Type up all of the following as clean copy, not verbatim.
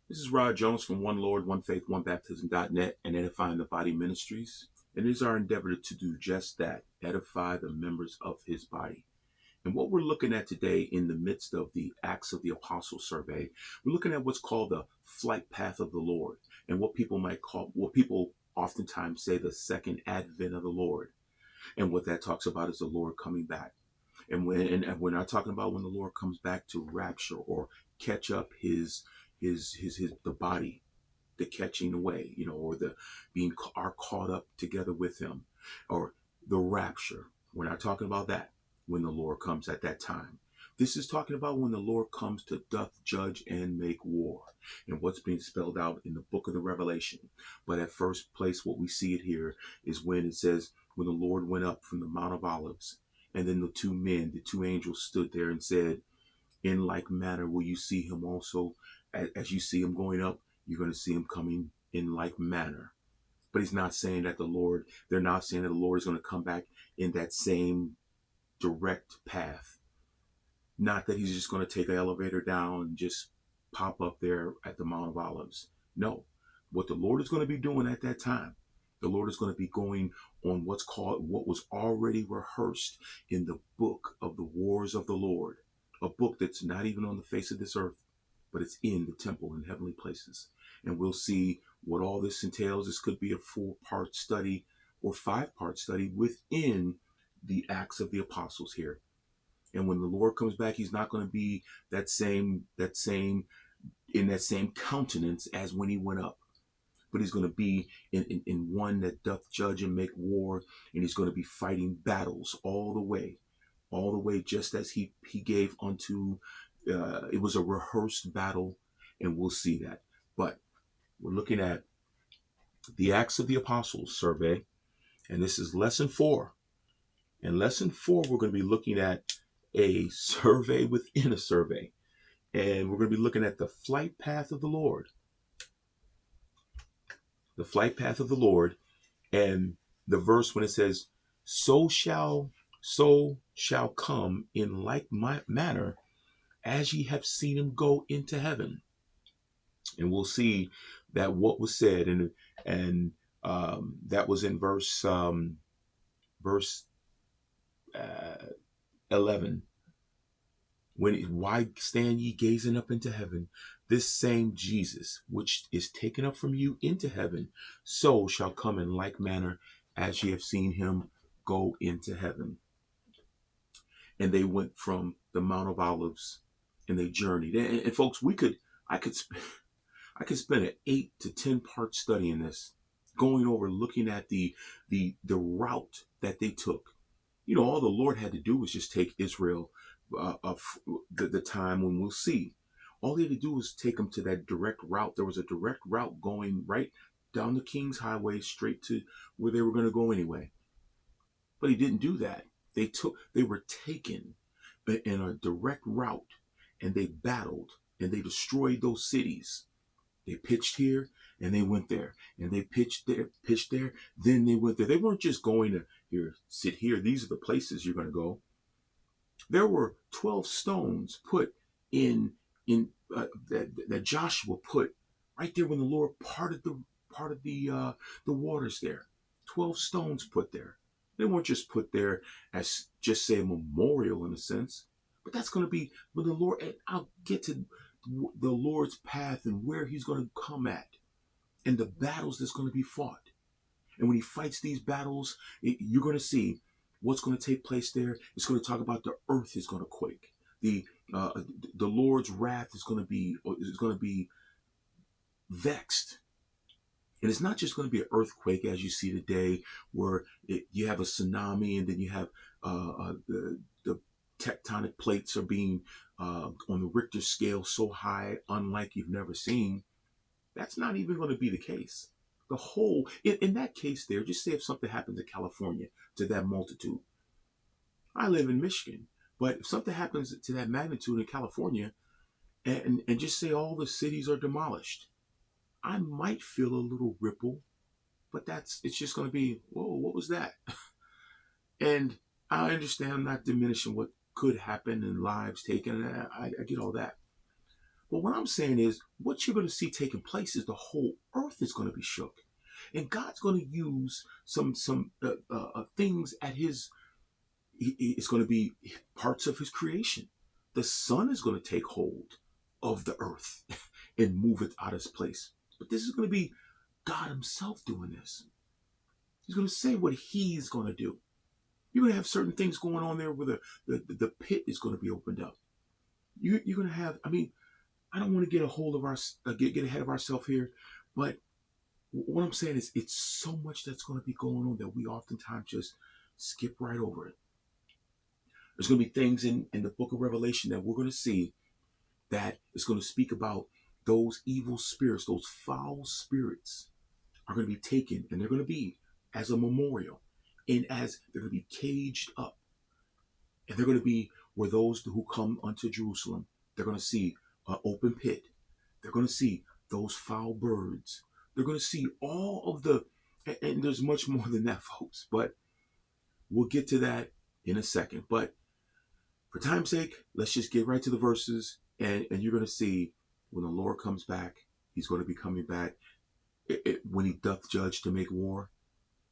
This is Rod Jones from One Lord, One Faith, One Baptism.net and Edifying the Body Ministries. And it is our endeavor to do just that, edify the members of his body. And what we're looking at today in the midst of the Acts of the Apostles survey, we're looking at what's called the flight path of the Lord and what people oftentimes say the second advent of the Lord. And what that talks about is the Lord coming back. And we're not talking about when the Lord comes back to rapture or catch up his the body, the catching away, or the being are caught up together with him, or the rapture. We're not talking about that when the Lord comes at that time. This is talking about when the Lord comes to doth judge and make war, and what's being spelled out in the book of the Revelation. But at first place, what we see it here is when it says, when the Lord went up from the Mount of Olives, and then the two angels stood there and said, in like manner will you see him also. As you see him going up, you're going to see him coming in like manner. But he's not saying that they're not saying that the Lord is going to come back in that same direct path. Not that he's just going to take an elevator down and just pop up there at the Mount of Olives. No. What the Lord is going to be doing at that time, the Lord is going to be going on what was already rehearsed in the book of the wars of the Lord, a book that's not even on the face of this earth, but it's in the temple in heavenly places. And we'll see what all this entails. This could be a 4-part study or 5-part study within the Acts of the Apostles here. And when the Lord comes back, he's not going to be in that same countenance as when he went up. But he's going to be in one that doth judge and make war, and he's going to be fighting battles all the way, just as he gave unto, it was a rehearsed battle, and we'll see that. But we're looking at the Acts of the Apostles survey, and this is lesson 4. In lesson 4, we're going to be looking at a survey within a survey, and we're going to be looking at the flight path of the Lord. The flight path of the Lord, and the verse when it says, so shall come in like manner as ye have seen him go into heaven. And we'll see that what was said, and that was in verse 11. Why stand ye gazing up into heaven? This same Jesus, which is taken up from you into heaven, so shall come in like manner as ye have seen him go into heaven. And they went from the Mount of Olives, and they journeyed. And folks, I could spend an 8 to 10 part study in this, going over, looking at the route that they took. All the Lord had to do was just take Israel, the time when we'll see. All he had to do was take them to that direct route. There was a direct route going right down the King's Highway straight to where they were going to go anyway. But he didn't do that. They were taken in a direct route, and they battled, and they destroyed those cities. They pitched here and they went there, and they pitched there, then they went there. They weren't just going to here, sit here. These are the places you're going to go. There were 12 stones put that Joshua put right there when the Lord parted the waters there. 12 stones put there. They weren't just put there as just say a memorial in a sense, but that's going to be when the Lord. And I'll get to the Lord's path and where he's going to come at, and the battles that's going to be fought. And when he fights these battles, you're going to see what's going to take place there. It's going to talk about the earth is going to quake. The Lord's wrath is going to be vexed. And it's not just going to be an earthquake as you see today, where you have a tsunami, and then you have the tectonic plates are being on the Richter scale so high, unlike you've never seen. That's not even going to be the case. The whole, in that case there, just say if something happens in California to that multitude. I live in Michigan, but if something happens to that magnitude in California, and just say all the cities are demolished, I might feel a little ripple, but it's just going to be, whoa, what was that? And I understand, I'm not diminishing what could happen and lives taken. I get all that. But what I'm saying is, what you're going to see taking place is the whole earth is going to be shook, and God's going to use some things at His. It's going to be parts of His creation. The sun is going to take hold of the earth and move it out of its place. But this is going to be God Himself doing this. He's going to say what He's going to do. You're going to have certain things going on there where the pit is going to be opened up. You're going to have, I mean, I don't want to get a hold of get ahead of ourselves here, but what I'm saying is it's so much that's going to be going on that we oftentimes just skip right over it. There's going to be things in the book of Revelation that we're going to see that is going to speak about those evil spirits, those foul spirits are going to be taken, and they're going to be as a memorial, and as they're going to be caged up, and they're going to be where those who come unto Jerusalem, they're going to see an open pit. They're going to see those foul birds. They're going to see all of and there's much more than that, folks, but we'll get to that in a second. But for time's sake, let's just get right to the verses, and you're going to see when the Lord comes back, He's going to be coming back. When He doth judge to make war,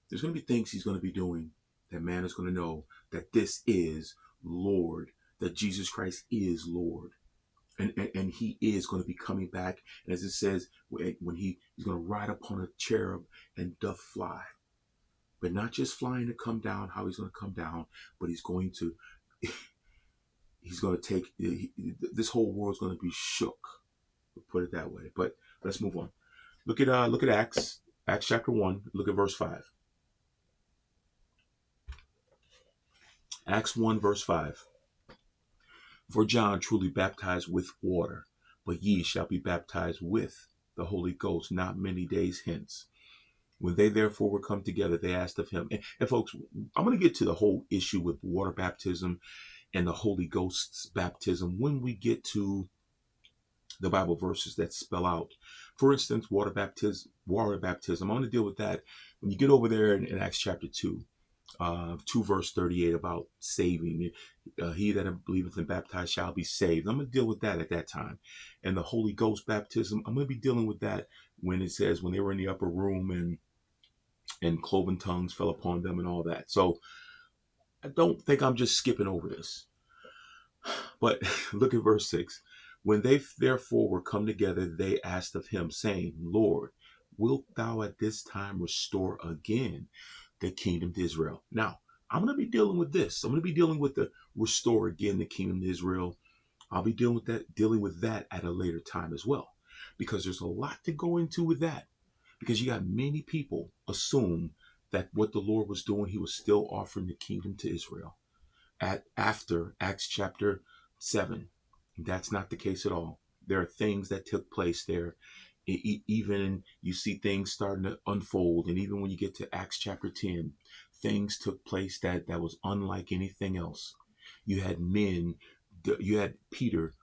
there's going to be things He's going to be doing that man is going to know that this is Lord, that Jesus Christ is Lord. And He is going to be coming back. And as it says, when He's going to ride upon a cherub and doth fly. But not just flying to come down, how He's going to come down, but He's going to take, this whole world's going to be shook. We'll put it that way. But let's move on. Look at Acts chapter 1. Look at verse 5. Acts 1 verse 5. For John truly baptized with water, but ye shall be baptized with the Holy Ghost not many days hence. When they therefore were come together, they asked of him. And folks, I'm going to get to the whole issue with water baptism and the Holy Ghost's baptism when we get to the Bible verses that spell out, for instance, water baptism. I'm going to deal with that when you get over there in Acts chapter 2. 2 verse 38 about saving. He that believeth and baptized shall be saved. I'm going to deal with that at that time. And the Holy Ghost baptism, I'm going to be dealing with that when it says when they were in the upper room and cloven tongues fell upon them and all that. So I don't think I'm just skipping over this. But look at verse 6. When they therefore were come together, they asked of him, saying, Lord, wilt thou at this time restore again the kingdom to Israel? Now, I'm going to be dealing with this. I'm going to be dealing with the restore again the kingdom to Israel. I'll be dealing with that at a later time as well, because there's a lot to go into with that. Because you got many people assume that what the Lord was doing, He was still offering the kingdom to Israel after Acts chapter 7. That's not the case at all. There are things that took place there. Even you see things starting to unfold, and even when you get to Acts chapter 10, things took place that was unlike anything else. You had Peter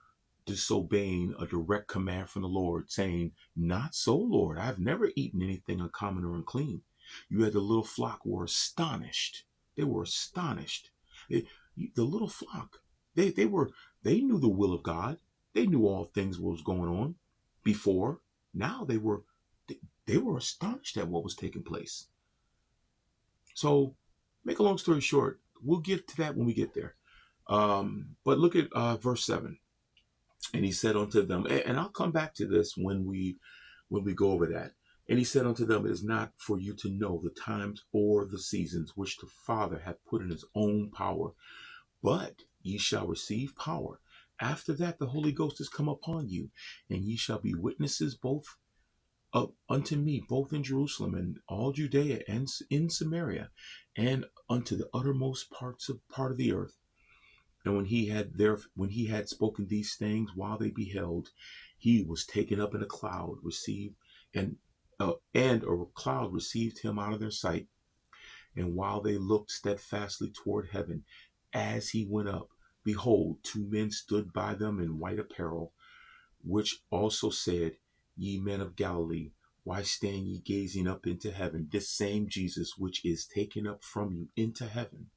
disobeying a direct command from the Lord, saying, not so, Lord, I've never eaten anything uncommon or unclean. You had the little flock were astonished. They were astonished. The little flock, they knew the will of God. They knew all things what was going on before. Now they were astonished at what was taking place. So, make a long story short, we'll get to that when we get there. But look at verse 7. And He said unto them, and I'll come back to this when we go over that. And He said unto them, it is not for you to know the times or the seasons which the Father hath put in His own power, but ye shall receive power. After that, the Holy Ghost is come upon you, and ye shall be witnesses both unto me, both in Jerusalem and all Judea and in Samaria, and unto the uttermost part of the earth. And when he had spoken these things, while they beheld, He was taken up in a cloud, and a cloud received Him out of their sight. And while they looked steadfastly toward heaven, as He went up, behold, 2 men stood by them in white apparel, which also said, Ye men of Galilee, why stand ye gazing up into heaven? This same Jesus, which is taken up from you into heaven,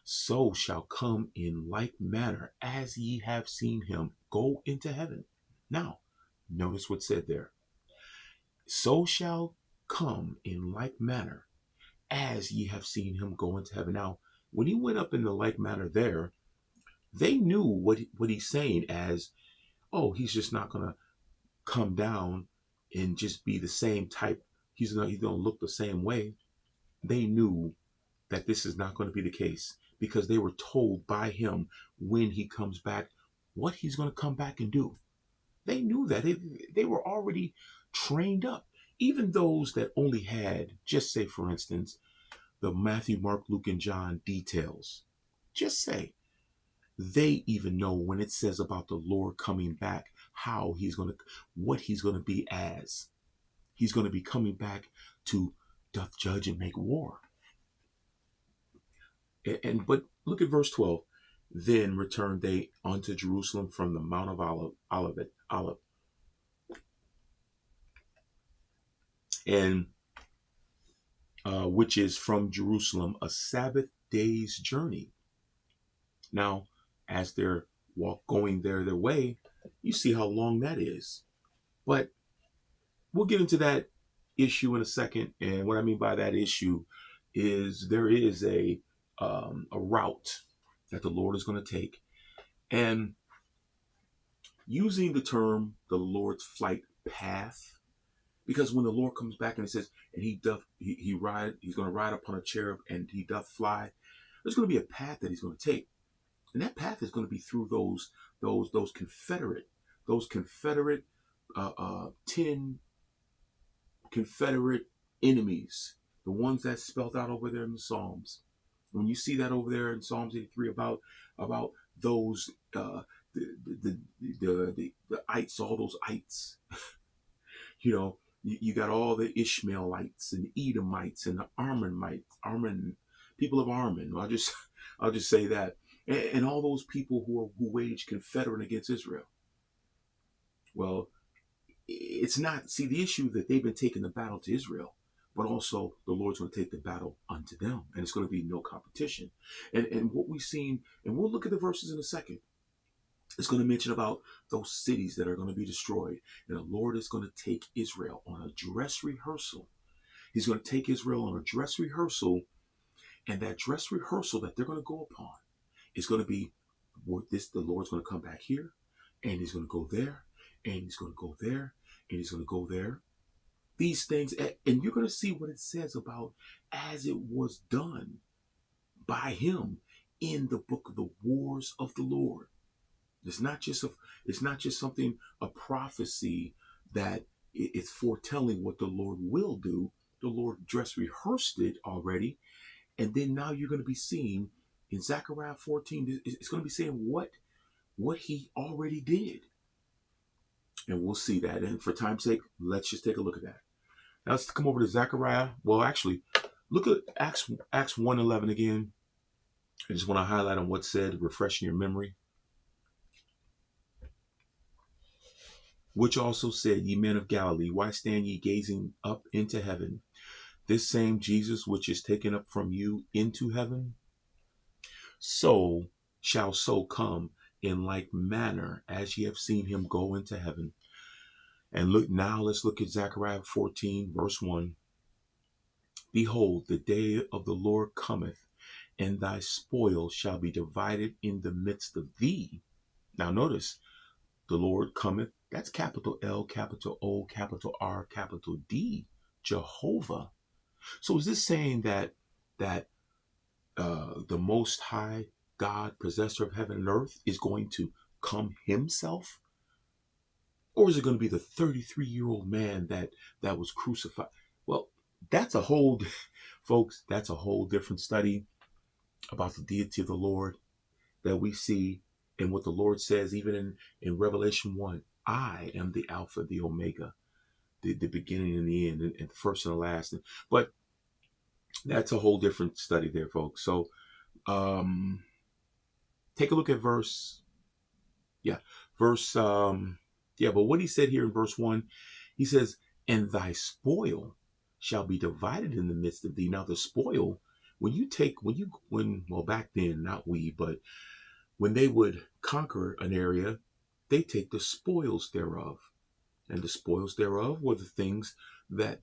so shall come in like manner as ye have seen Him go into heaven. Now, notice what's said there. So shall come in like manner as ye have seen him go into heaven. Now, when he went up in the like manner there, they knew what he's saying as, oh, he's just not going to come down and just be the same type. He's going to look the same way. They knew that this is not going to be the case because they were told by him when he comes back what he's going to come back and do. They knew that. They were already trained up. Even those that only had, just say for instance, the Matthew, Mark, Luke, and John details. Just say, they even know when it says about the Lord coming back, what he's going to be as. He's going to be coming back to doth judge and make war. But look at verse 12. Then returned they unto Jerusalem from the Mount of Olivet, and which is from Jerusalem a Sabbath day's journey. Now, as they're going their way, you see how long that is. But we'll get into that issue in a second. And what I mean by that issue is there is a route that the Lord is going to take. And using the term the Lord's flight path, because when the Lord comes back and it says, and he's going to ride upon a cherub and he doth fly, there's going to be a path that he's going to take. And that path is going to be through those Confederate 10 Confederate enemies, the ones that's spelled out over there in the Psalms. When you see that over there in Psalms 83 about those the ites, all those ites, you got all the Ishmaelites and Edomites and the Armon people of Armon. I'll just say that, and all those people who waged Confederate against Israel. Well, it's not, see, the issue that they've been taking the battle to Israel, but also the Lord's going to take the battle unto them, and it's going to be no competition. And what we've seen, and we'll look at the verses in a second, it's going to mention about those cities that are going to be destroyed, and the Lord is going to take Israel on a dress rehearsal. He's going to take Israel on a dress rehearsal, and that dress rehearsal that they're going to go upon is going to be the Lord's going to come back here, and he's going to go there, and he's going to go there, and he's going to go there. These things, and you're going to see what it says about as it was done by him in the book of the wars of the Lord. It's not just something, a prophecy that it's foretelling what the Lord will do. The Lord dress rehearsed it already, and then now you're going to be seeing in Zechariah 14. It's going to be saying what he already did. And we'll see that. And for time's sake, let's just take a look at that. Now let's come over to Zechariah. Well, actually, look at Acts 1:11 again. I just want to highlight on what's said, refreshing your memory. Which also said, ye men of Galilee, why stand ye gazing up into heaven? This same Jesus which is taken up from you into heaven, shall come in like manner as ye have seen him go into heaven. And let's look at Zechariah 14, verse 1. Behold, the day of the Lord cometh, and thy spoil shall be divided in the midst of thee. Now notice, the Lord cometh, that's capital L, capital O, capital R, capital D, Jehovah. So is this saying that the Most High God, possessor of heaven and earth, is going to come himself? Or is it going to be the 33-year-old man that was crucified? Well, that's a whole, folks, that's a whole different study about the deity of the Lord that we see in what the Lord says, even in Revelation 1. I am the Alpha, the Omega, the beginning and the end, and the first and the last. But that's a whole different study there, folks. So take a look at but what he said here in verse 1, he says, and thy spoil shall be divided in the midst of thee. Now the spoil, back then, not we, but when they would conquer an area, they take the spoils thereof. And the spoils thereof were the things that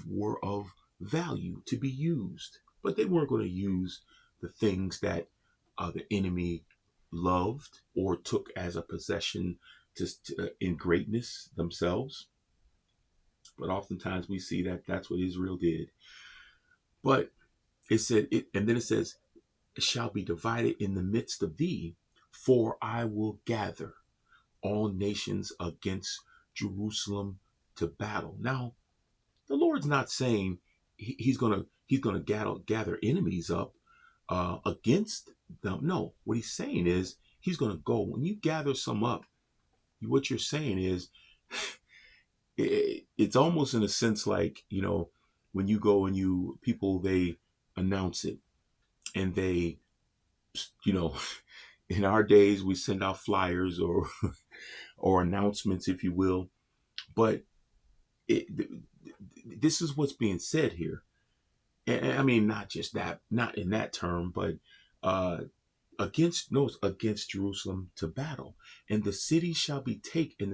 were of value to be used. But they weren't going to use the things that the enemy loved or took as a possession in greatness themselves. But oftentimes we see that that's what Israel did. But it said, and then it says, it shall be divided in the midst of thee, for I will gather all nations against Jerusalem to battle. Now, the Lord's not saying he's gonna gather enemies up against them. No, what he's saying is he's gonna go. When you gather some up, what you're saying is it's almost in a sense like, when you go and they announce it, and they, you know, in our days we send out flyers or or announcements, if you will. But it, this is what's being said here. And I mean, not just that, not in that term, but uh, against Jerusalem to battle. And the city shall be taken,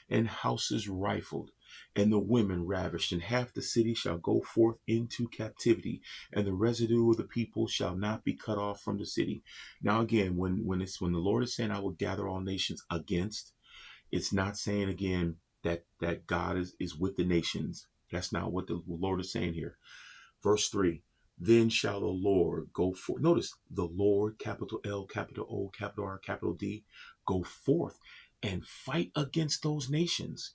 and houses rifled, and the women ravished, and half the city shall go forth into captivity, and the residue of the people shall not be cut off from the city. Now again, when the Lord is saying, I will gather all nations against, it's not saying again that God is with the nations. That's not what the Lord is saying here. Verse 3, then shall the Lord go forth. Notice the Lord, capital L, capital O, capital R, capital D, go forth and fight against those nations.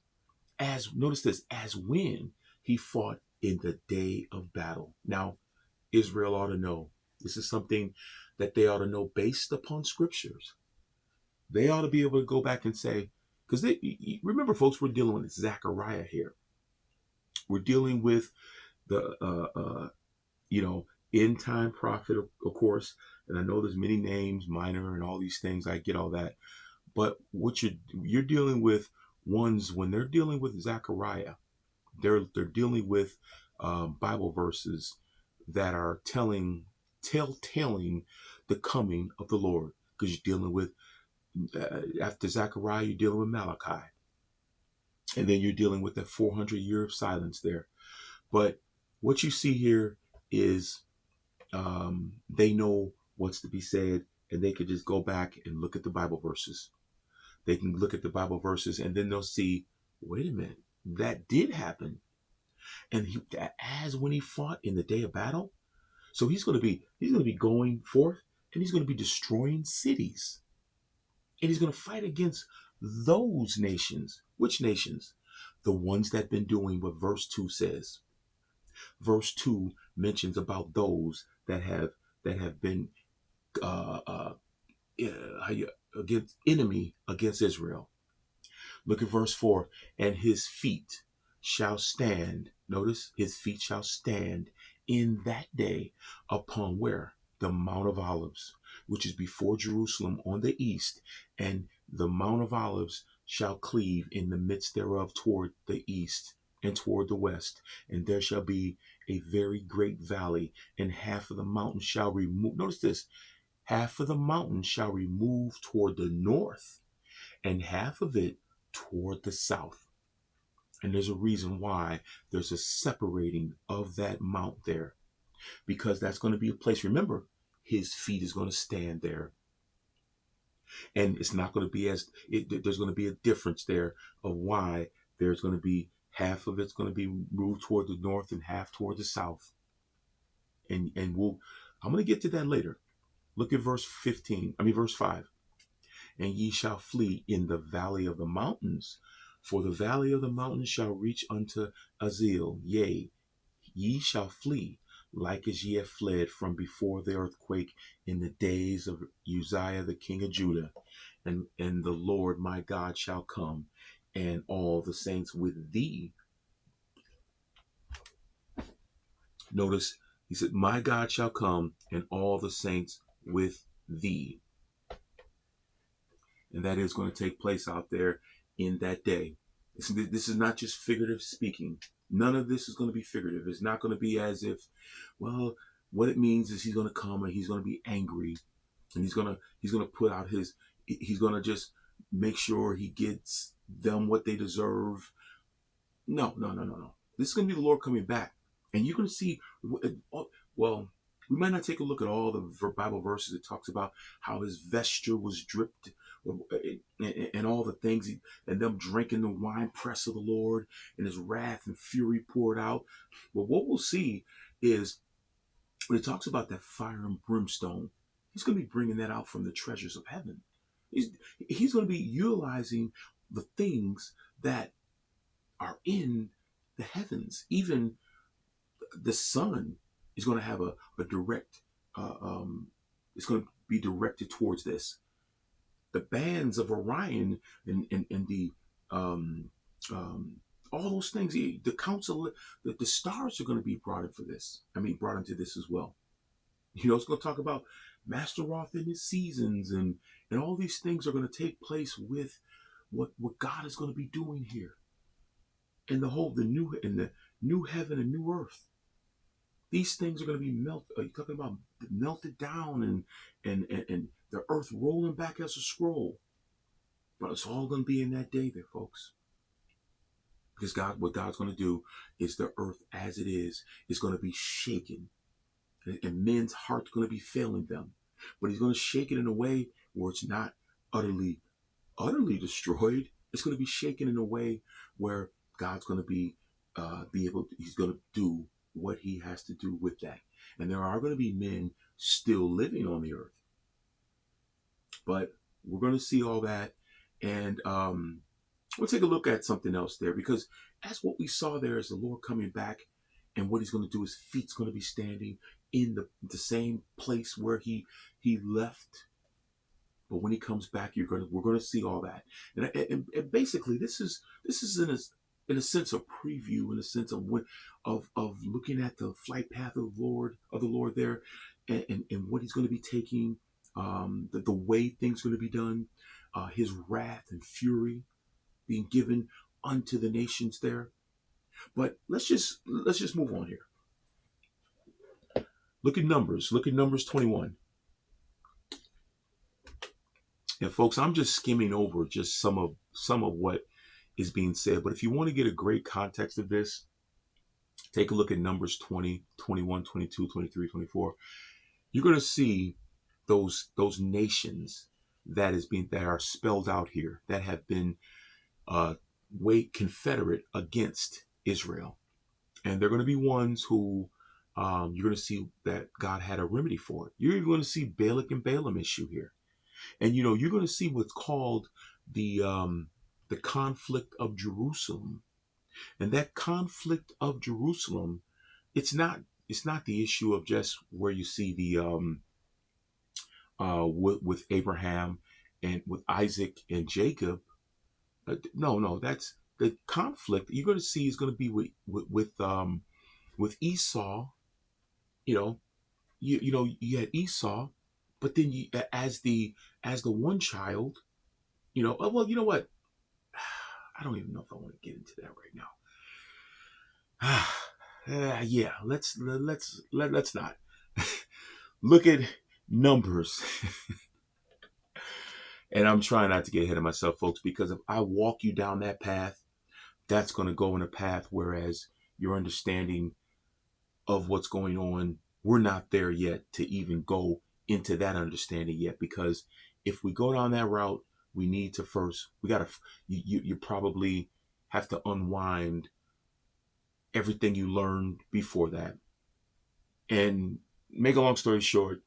Notice this, as when he fought in the day of battle. Now, Israel ought to know. This is something that they ought to know based upon scriptures. They ought to be able to go back and say, because remember, folks, we're dealing with Zechariah here. We're dealing with the end time prophet, of course. And I know there's many names, minor and all these things. I get all that. But what you're dealing with ones, when they're dealing with Zechariah, they're dealing with Bible verses that are telling the coming of the Lord. Because you're dealing with, after Zechariah, you're dealing with Malachi. And then you're dealing with that 400 year of silence there. But what you see here is they know what's to be said, and they could just go back and look at the Bible verses. They can look at the Bible verses, and then they'll see, wait a minute, that did happen. And as when he fought in the day of battle, so he's going to be going forth, and he's going to be destroying cities, and he's going to fight against those nations. Which nations? The ones that have been doing what verse 2 says. Verse 2 mentions about those that have been against Israel. Look at verse 4. And his feet shall stand. Notice, his feet shall stand in that day upon where? The Mount of Olives, which is before Jerusalem on the east. And the Mount of Olives shall cleave in the midst thereof toward the east and toward the west. And there shall be a very great valley, and half of the mountain shall remove. Notice this. Half of the mountain shall remove toward the north, and half of it toward the south. And there's a reason why there's a separating of that mount there, because that's going to be a place. Remember, his feet is going to stand there. And it's not going to be there's going to be a difference there of why there's going to be half of it's going to be moved toward the north and half toward the south. And I'm going to get to that later. Look at verse 5. And ye shall flee in the valley of the mountains, for the valley of the mountains shall reach unto Azeel. Yea, ye shall flee, like as ye have fled from before the earthquake in the days of Uzziah the king of Judah. And the Lord my God shall come, and all the saints with thee. Notice, he said, my God shall come, and all the saints with thee. And that is going to take place out there in that day. This is not just figurative speaking. None of this is going to be figurative. It's not going to be as if, well, what it means is he's going to come and he's going to be angry, and he's going to put out his, he's going to just make sure he gets them what they deserve. No, no, no, no, no. This is going to be the Lord coming back. And you're going to see, well, we might not take a look at all the Bible verses that talks about how his vesture was dripped and all the things, and them drinking the wine press of the Lord and his wrath and fury poured out. But what we'll see is when it talks about that fire and brimstone, he's going to be bringing that out from the treasures of heaven. He's going to be utilizing the things that are in the heavens. Even the sun is going to have a direct, it's going to be directed towards this. The bands of Orion and the, all those things, the council, the stars are going to be brought in for this. Brought into this as well. It's going to talk about Master Roth and his seasons, and all these things are going to take place with what God is going to be doing here. And the new heaven and new earth. These things are going to be melted. You're talking about melted down and the earth rolling back as a scroll. But it's all going to be in that day there, folks. Because what God's going to do is the earth as it is going to be shaken. And men's heart's going to be failing them. But he's going to shake it in a way where it's not utterly destroyed. It's going to be shaken in a way where God's going to be he's going to do what he has to do with that. And there are going to be men still living on the earth. But we're going to see all that. And we'll take a look at something else there, because as what we saw there is the Lord coming back, and what he's going to do, his feet's going to be standing in the same place where he left. But when he comes back, we're going to see all that. And basically, this is in a sense a preview, in a sense of looking at the flight path of the Lord there, and what he's going to be taking, the way things are going to be done, his wrath and fury being given unto the nations there. But let's just move on here. Look at Numbers 21. And folks, I'm just skimming over just some of what is being said. But if you want to get a great context of this, take a look at Numbers 20, 21, 22, 23, 24. You're going to see those nations that are spelled out here, that have been confederate against Israel. And they're going to be ones who you're going to see that God had a remedy for it. You're going to see Balak and Balaam issue here. And you're going to see what's called the conflict of Jerusalem. And that conflict of Jerusalem, it's not the issue of just where you see the with Abraham and with Isaac and Jacob. No, that's the conflict you're going to see is going to be with Esau. You had Esau, but then as the one child, well, you know what? I don't even know if I want to get into that right now. Yeah, let's not. Look at Numbers. And I'm trying not to get ahead of myself, folks, because if I walk you down that path, that's going to go in a path, whereas your understanding of what's going on, we're not there yet to even go into that understanding yet. Because if we go down that route, we need to first, you probably have to unwind everything you learned before that. And make a long story short,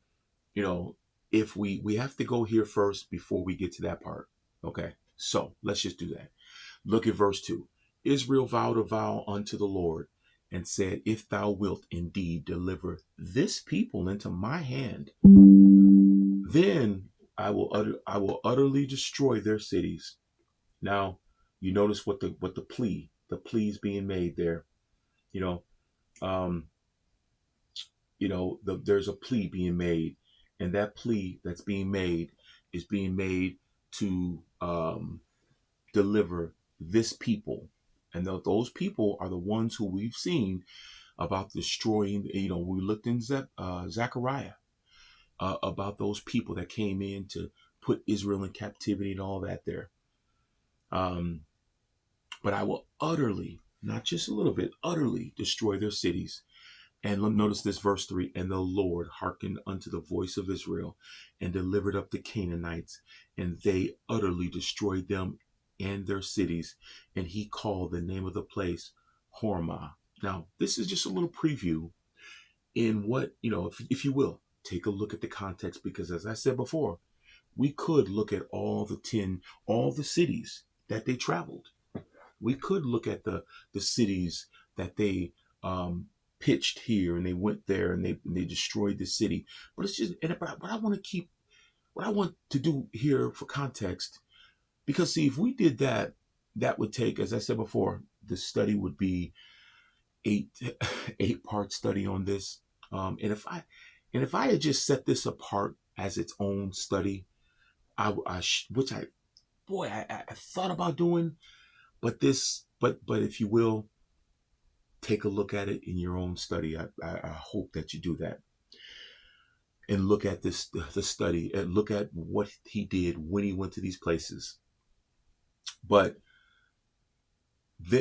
if we have to go here first before we get to that part. Okay, so let's just do that. Look at verse 2. Israel vowed a vow unto the Lord and said, if thou wilt indeed deliver this people into my hand, then I will utterly destroy their cities. Now, you notice what the plea is being made there. There's a plea being made, and that plea that's being made is being made to deliver this people. And those people are the ones who we've seen about destroying. We looked in Zechariah about those people that came in to put Israel in captivity and all that there. But I will utterly, not just a little bit, utterly destroy their cities. And notice this, verse 3, and the Lord hearkened unto the voice of Israel and delivered up the Canaanites, and they utterly destroyed them and their cities. And he called the name of the place Hormah. Now, this is just a little preview in what, if you will, take a look at the context, because as I said before, we could look at all the cities that they traveled. We could look at the cities that they pitched here and they went there and they destroyed the city. But it's just, but I want to keep what I want to do here for context, because see, if we did that, that would take, as I said before, the study would be eight-part study on this. And if I had just set this apart as its own study, which I thought about doing, but if you will, take a look at it in your own study. I hope that you do that and look at the study and look at what he did when he went to these places. But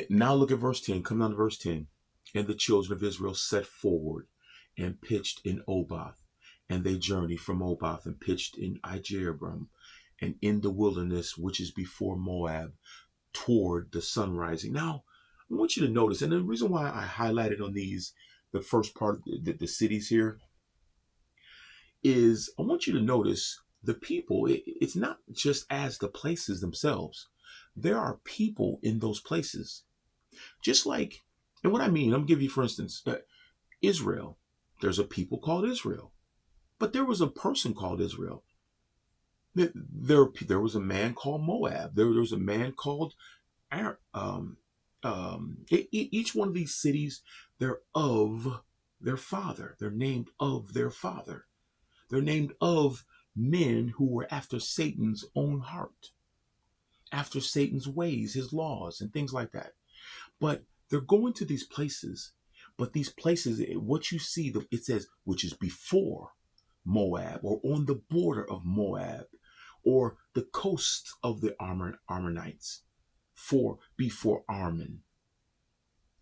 now look at verse 10. Come down to verse 10. And the children of Israel set forward and pitched in Oboth, and they journeyed from Oboth and pitched in Ijearim, and in the wilderness which is before Moab, toward the sun rising. Now, I want you to notice, and the reason why I highlighted on these, the first part of the cities here, is I want you to notice the people. It's not just as the places themselves. There are people in those places. Just like, and what I mean, I'm going to give you, for instance, Israel. There's a people called Israel. But there was a person called Israel. There was a man called Moab. There was a man called each one of these cities, they're of their father. They're named of their father. They're named of men who were after Satan's own heart, after Satan's ways, his laws, and things like that. But they're going to these places. But these places, what you see, it says, which is before Moab, or on the border of Moab, or the coast of the Ammonites, before Armon,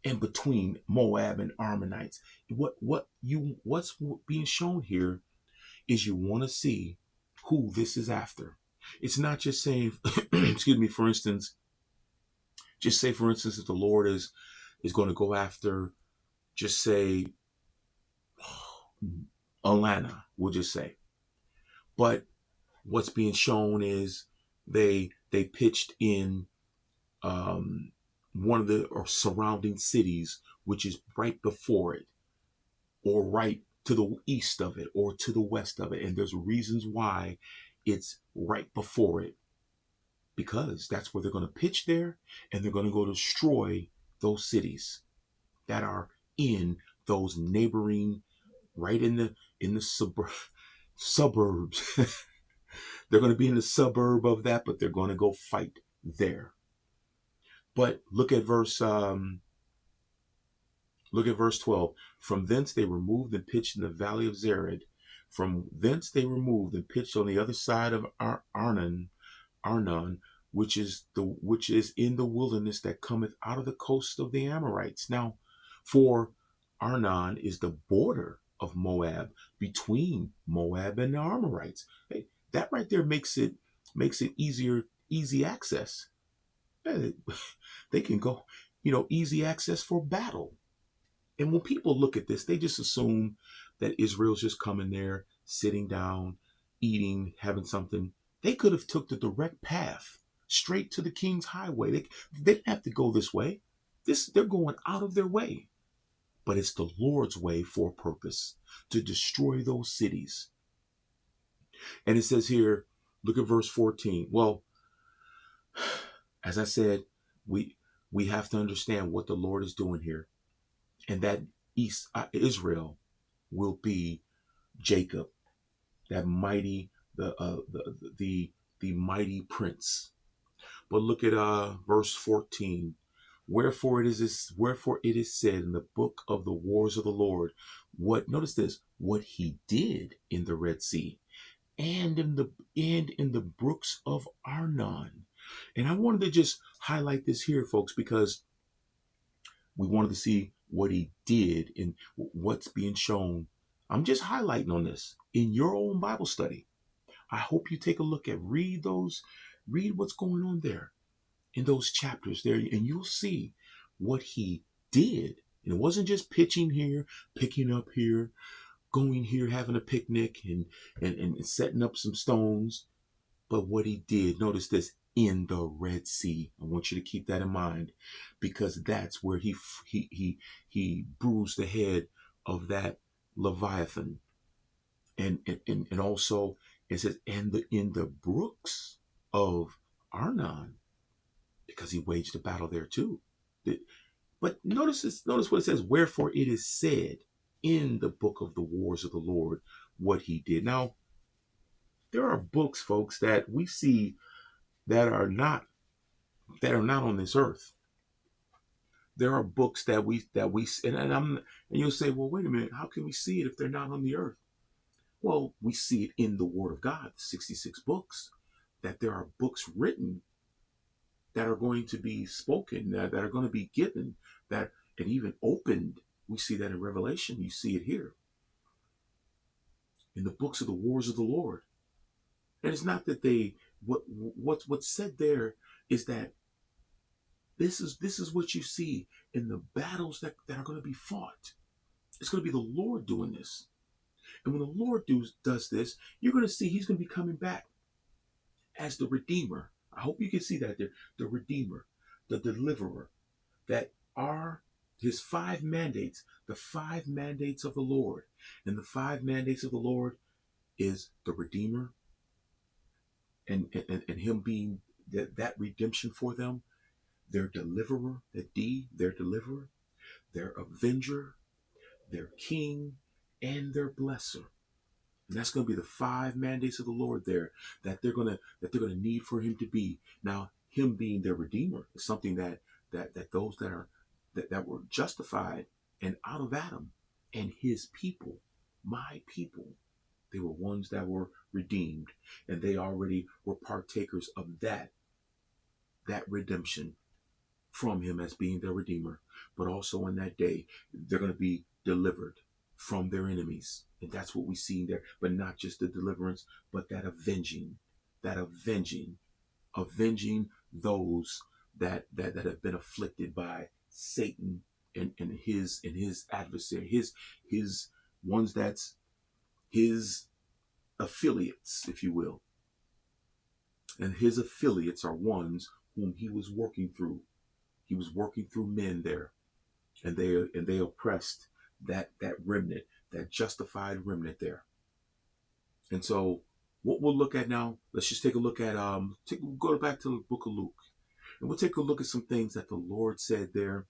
and between Moab and Ammonites. What's being shown here is you want to see who this is after. It's not just saying, excuse me, for instance, just say, for instance, if the Lord is going to go after, just say, Alana, we'll just say. But what's being shown is they pitched in one of the surrounding cities, which is right before it, or right to the east of it, or to the west of it. And there's reasons why it's right before it, because that's where they're going to pitch there, and they're going to go destroy those cities that are in those neighboring, right in the suburbs. They're going to be in the suburb of that, but they're going to go fight there. But look at verse 12. From thence they removed and pitched in the valley of Zered. From thence they removed and pitched on the other side of Arnon, which is in the wilderness that cometh out of the coast of the Amorites. Now, for Arnon is the border of Moab, between Moab and the Amorites. Hey, that right there makes it easy access. They can go, easy access for battle. And when people look at this, they just assume that Israel's just coming there, sitting down, eating, having something. They could have took the direct path straight to the King's Highway. They didn't have to go this way. They're going out of their way. But it's the Lord's way for a purpose, to destroy those cities. And it says here, look at verse 14. Well, as I said, we have to understand what the Lord is doing here, and that Israel will be Jacob, that mighty, the mighty prince. But look at verse 14. Wherefore it is said in the book of the wars of the Lord, notice this, what he did in the Red Sea, and in the brooks of Arnon. And I wanted to just highlight this here, folks, because we wanted to see what he did and what's being shown. I'm just highlighting on this in your own Bible study. I hope you take a look at read what's going on there in those chapters there, and you'll see what he did. And it wasn't just pitching here, picking up here, going here, having a picnic and setting up some stones, but what he did, notice this, in the Red Sea. I want you to keep that in mind, because that's where he bruised the head of that Leviathan. And also it says, and in the brooks of Arnon, because he waged a battle there too. But notice what it says, wherefore it is said in the book of the wars of the Lord what he did. Now, there are books, folks, that we see that are not on this earth. There are books that we and you'll say, well, wait a minute, how can we see it if they're not on the earth? Well, we see it in the Word of God, 66 books, that there are books written that are going to be spoken, that are going to be given, that and even opened. We see that in Revelation. You see it here in the books of the wars of the Lord. And it's not that what's said there is that this is what you see in the battles that are going to be fought. It's going to be the Lord doing this. And when the Lord does this, you're going to see he's going to be coming back as the Redeemer. I hope you can see that there. The Redeemer, the Deliverer, that are his 5 mandates, the 5 mandates of the Lord. And the 5 mandates of the Lord is the Redeemer and him being that redemption for them, their deliverer, their deliverer, their avenger, their king, and their blesser. And that's going to be the 5 mandates of the Lord there that they're going to need for him to be. Now, him being their Redeemer is something that those that were justified and out of Adam and his people, my people, they were ones that were redeemed, and they already were partakers of that redemption from him as being their Redeemer. But also in that day, they're going to be delivered from their enemies. And that's what we see there. But not just the deliverance, but that avenging those that have been afflicted by Satan and his adversary, his ones that's his affiliates, if you will. And his affiliates are ones whom he was working through. He was working through men there, and they oppressed that remnant, that justified remnant there. And so what we'll look at now, let's just take a look at go back to the book of Luke, and we'll take a look at some things that the Lord said there,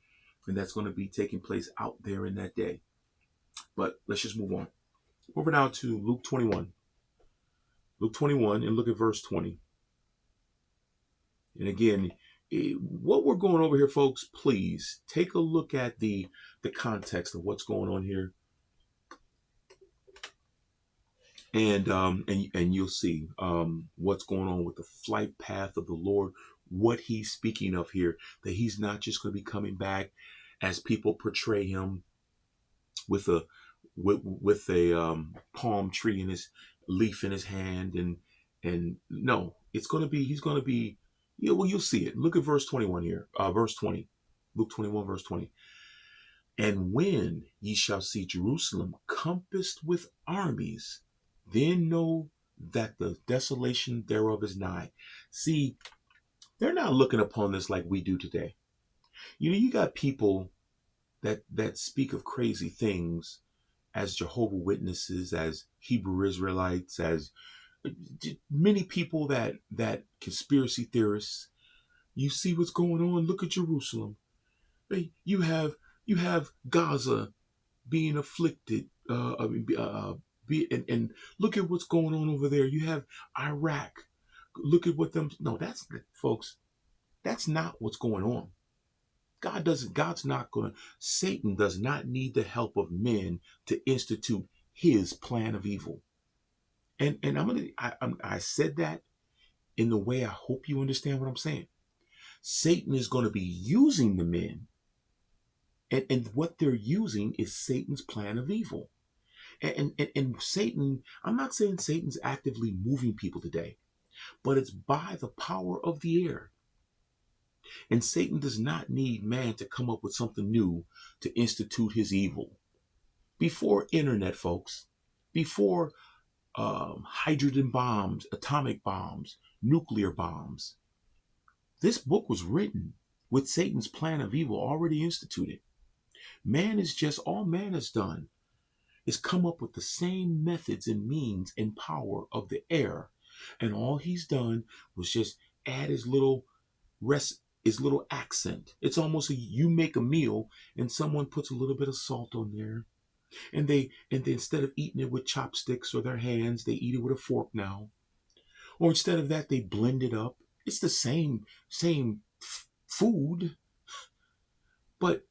and that's going to be taking place out there in that day. But let's just move on. Over now to Luke 21. Luke 21, and look at verse 20. And again, what we're going over here, folks, please take a look at the context of what's going on here. And you'll see what's going on with the flight path of the Lord, what he's speaking of here, that he's not just going to be coming back as people portray him with a palm tree in his leaf in his hand, and no, he's going to be, yeah, well, you'll see it. Look at verse 21 here. Verse 20. Luke 21, verse 20. And when ye shall see Jerusalem compassed with armies, then know that the desolation thereof is nigh. See, they're not looking upon this like we do today. You got people that speak of crazy things as Jehovah's Witnesses, as Hebrew Israelites, as many people that conspiracy theorists. You see what's going on. Look at Jerusalem. You have Gaza being afflicted. And look at what's going on over there. You have Iraq. Look at what them. No, folks. That's not what's going on. Satan does not need the help of men to institute his plan of evil. And I said that in the way I hope you understand what I'm saying. Satan is going to be using the men, and what they're using is Satan's plan of evil. And Satan, I'm not saying Satan's actively moving people today, but it's by the power of the air. And Satan does not need man to come up with something new to institute his evil. Before internet, folks, before hydrogen bombs, atomic bombs, nuclear bombs, this book was written with Satan's plan of evil already instituted. All man has done is come up with the same methods and means and power of the air. And all he's done was just add his little accent. It's almost like you make a meal and someone puts a little bit of salt on there. And they instead of eating it with chopsticks or their hands, they eat it with a fork now. Or instead of that, they blend it up. It's the same food. But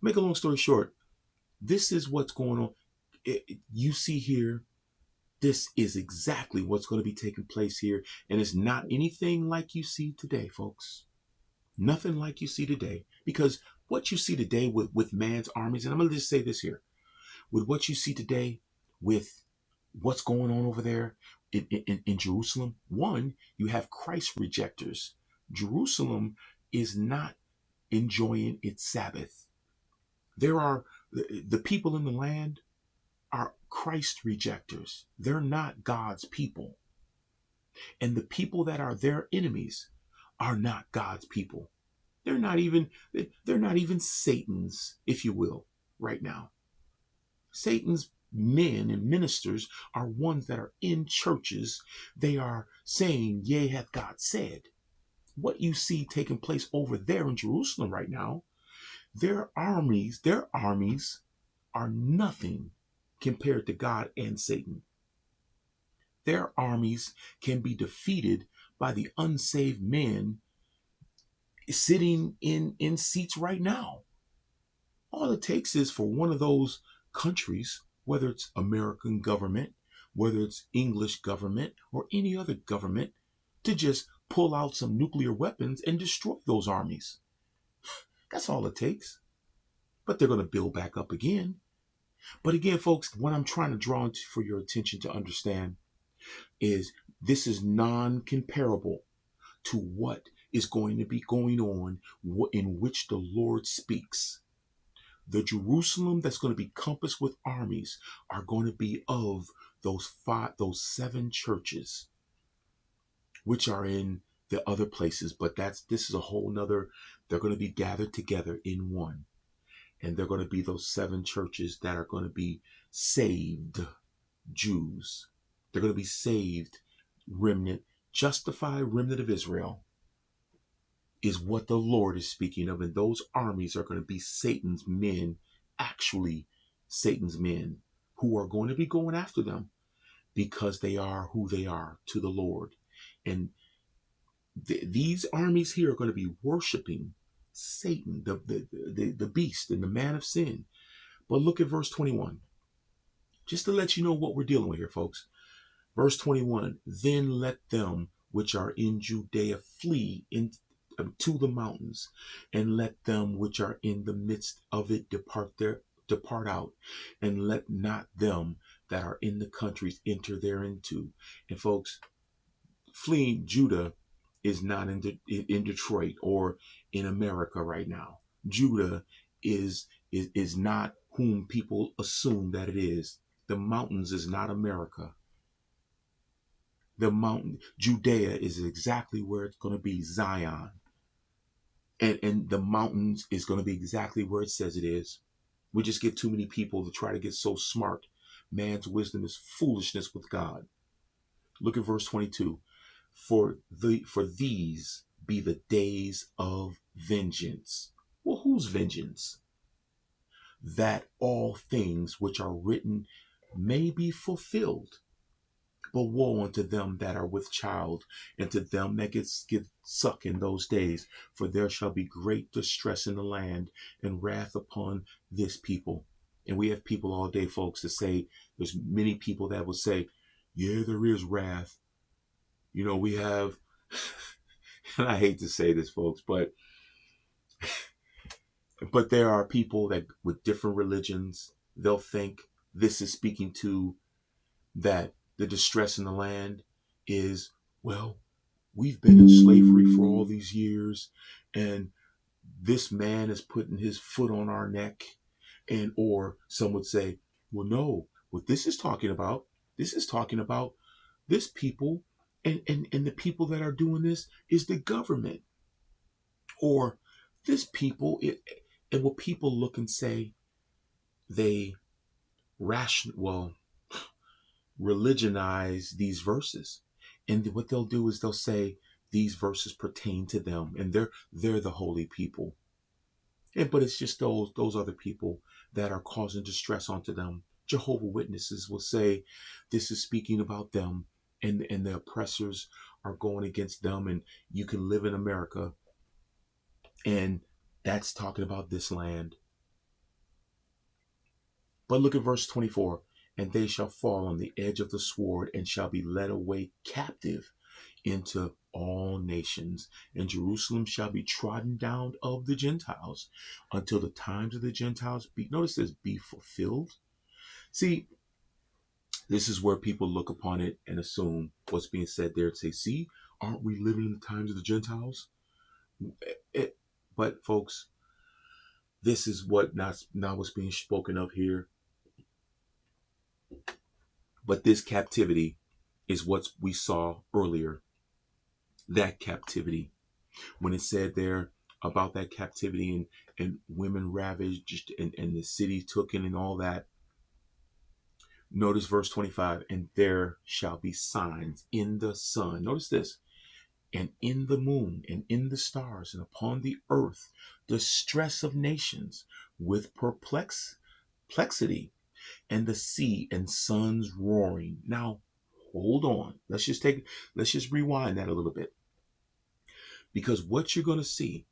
make a long story short, this is what's going on. You see here, this is exactly what's going to be taking place here. And it's not anything like you see today, folks. Nothing like you see today. Because what you see today with man's armies, and I'm going to just say this here, with what you see today, with what's going on over there in Jerusalem, one, you have Christ rejectors. Jerusalem is not enjoying its Sabbath. There are the people in the land are Christ rejectors. They're not God's people. And the people that are their enemies are not God's people. They're not even Satan's, if you will, right now. Satan's men and ministers are ones that are in churches. They are saying, yea, hath God said. What you see taking place over there in Jerusalem right now, their armies are nothing compared to God and Satan. Their armies can be defeated by the unsaved men sitting in seats right now. All it takes is for one of those countries, whether it's American government, whether it's English government, or any other government, to just pull out some nuclear weapons and destroy those armies. That's all it takes. But they're going to build back up again. But again, folks, what I'm trying to draw for your attention to understand is this is non-comparable to what is going to be going on in which the Lord speaks. The Jerusalem that's going to be compassed with armies are going to be of those 7 churches, which are in the other places. But this is a whole nother. They're going to be gathered together in one, and they're going to be those 7 churches that are going to be saved Jews. They're going to be saved remnant, justified remnant of Israel, is what the Lord is speaking of. And those armies are going to be Satan's men, actually Satan's men, who are going to be going after them because they are who they are to the Lord. And these armies here are going to be worshiping Satan, the beast and the man of sin. But look at verse 21. Just to let you know what we're dealing with here, folks. Verse 21, then let them which are in Judea flee to the mountains, and let them which are in the midst of it depart out, and let not them that are in the countries enter thereinto. And folks, fleeing Judah is not in Detroit or in America right now. Judah is not whom people assume that it is. The mountains is not America. The mountain, Judea, is exactly where it's going to be, Zion. And the mountains is going to be exactly where it says it is. We just get too many people to try to get so smart. Man's wisdom is foolishness with God. Look at verse 22. For these be the days of vengeance. Well, whose vengeance? That all things which are written may be fulfilled. But woe unto them that are with child, and to them that get suck in those days. For there shall be great distress in the land, and wrath upon this people. And we have people all day, folks, to say, there's many people that will say, Yeah, there is wrath. We have, and I hate to say this, folks, but there are people that with different religions, they'll think this is speaking to that the distress in the land is, well, we've been in slavery for all these years, and this man is putting his foot on our neck. And or some would say, well, no, what this is talking about this people, and the people that are doing this is the government. Or this people, and will people look and say they religionize these verses. And what they'll do is they'll say these verses pertain to them, and they're the holy people. But it's just those other people that are causing distress onto them. Jehovah Witnesses will say this is speaking about them, and the oppressors are going against them, and you can live in America, and that's talking about this land. But look at verse 24. And they shall fall on the edge of the sword, and shall be led away captive into all nations, and Jerusalem shall be trodden down of the Gentiles until the times of the Gentiles be fulfilled. See, this is where people look upon it and assume what's being said there and say, see, aren't we living in the times of the Gentiles? But folks, this is what not what's being spoken of here. But this captivity is what we saw earlier. That captivity, when it said there about that captivity, and women ravaged, and the city taken and all that. Notice verse 25, and there shall be signs in the sun. Notice this, and in the moon, and in the stars, and upon the earth, distress of nations with perplexity, and the sea and suns roaring. Now, hold on. Let's just rewind that a little bit. Because what you're going to see,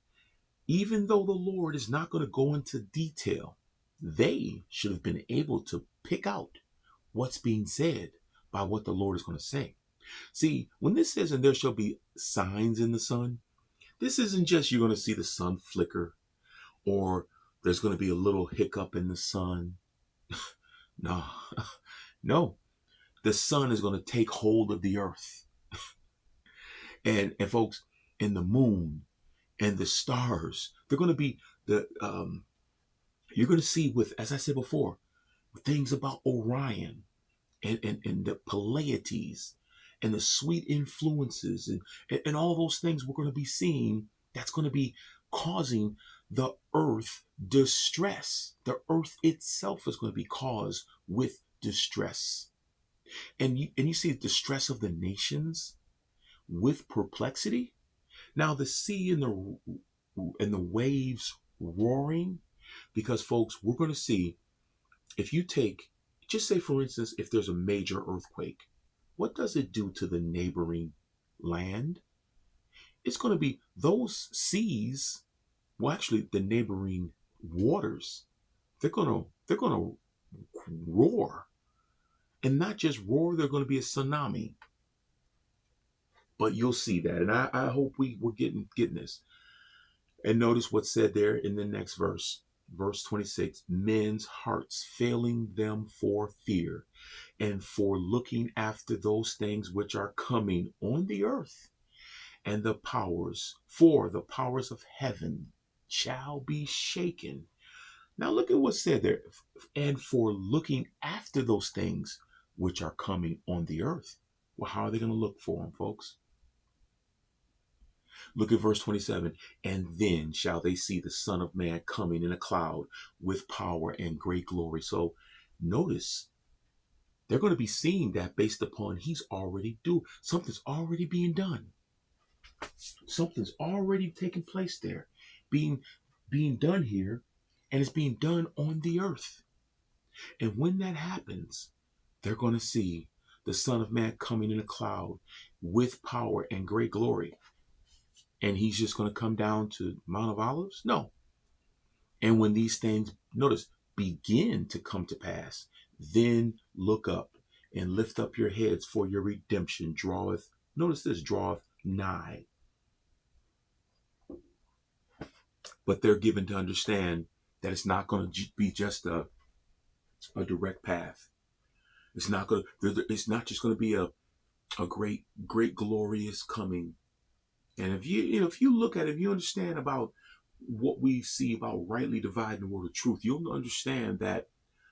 even though the Lord is not going to go into detail, they should have been able to pick out what's being said by what the Lord is going to say. See, when this says, and there shall be signs in the sun, this isn't just you're going to see the sun flicker, or there's going to be a little hiccup in the sun. No, no. The sun is going to take hold of the earth. And folks, in the moon and the stars, they're going to be you're going to see, with, as I said before, things about Orion and the Pleiades and the sweet influences and all those things we're going to be seeing, that's going to be causing the earth distress. The earth itself is going to be caused with distress. And you see the distress of the nations with perplexity. Now the sea and the waves roaring, because folks, we're going to see, if you take, just say for instance, if there's a major earthquake, what does it do to the neighboring land? It's going to be those seas, well, actually the neighboring waters, they're going to roar. And not just roar, they're going to be a tsunami. But you'll see that. And I hope we're getting this. And notice what's said there in the next verse. Verse 26, men's hearts failing them for fear and for looking after those things which are coming on the earth, and the powers of heaven shall be shaken. Now look at what's said there. And for looking after those things which are coming on the earth. Well, how are they going to look for them, folks? Look at verse 27. And then shall they see the Son of Man coming in a cloud with power and great glory. So notice, they're going to be seeing that based upon something's already being done. Something's already taking place there, being done here, and it's being done on the earth. And when that happens, they're going to see the Son of Man coming in a cloud with power and great glory. And he's just going to come down to Mount of Olives? No. And when these things, notice, begin to come to pass, then look up and lift up your heads, for your redemption draweth, notice this, draweth nigh. But they're given to understand that it's not going to be just a direct path. It's not going to, it's not just going to be a great, great, glorious coming. And if if you look at it, if you understand about what we see about rightly dividing the word of truth, you'll understand that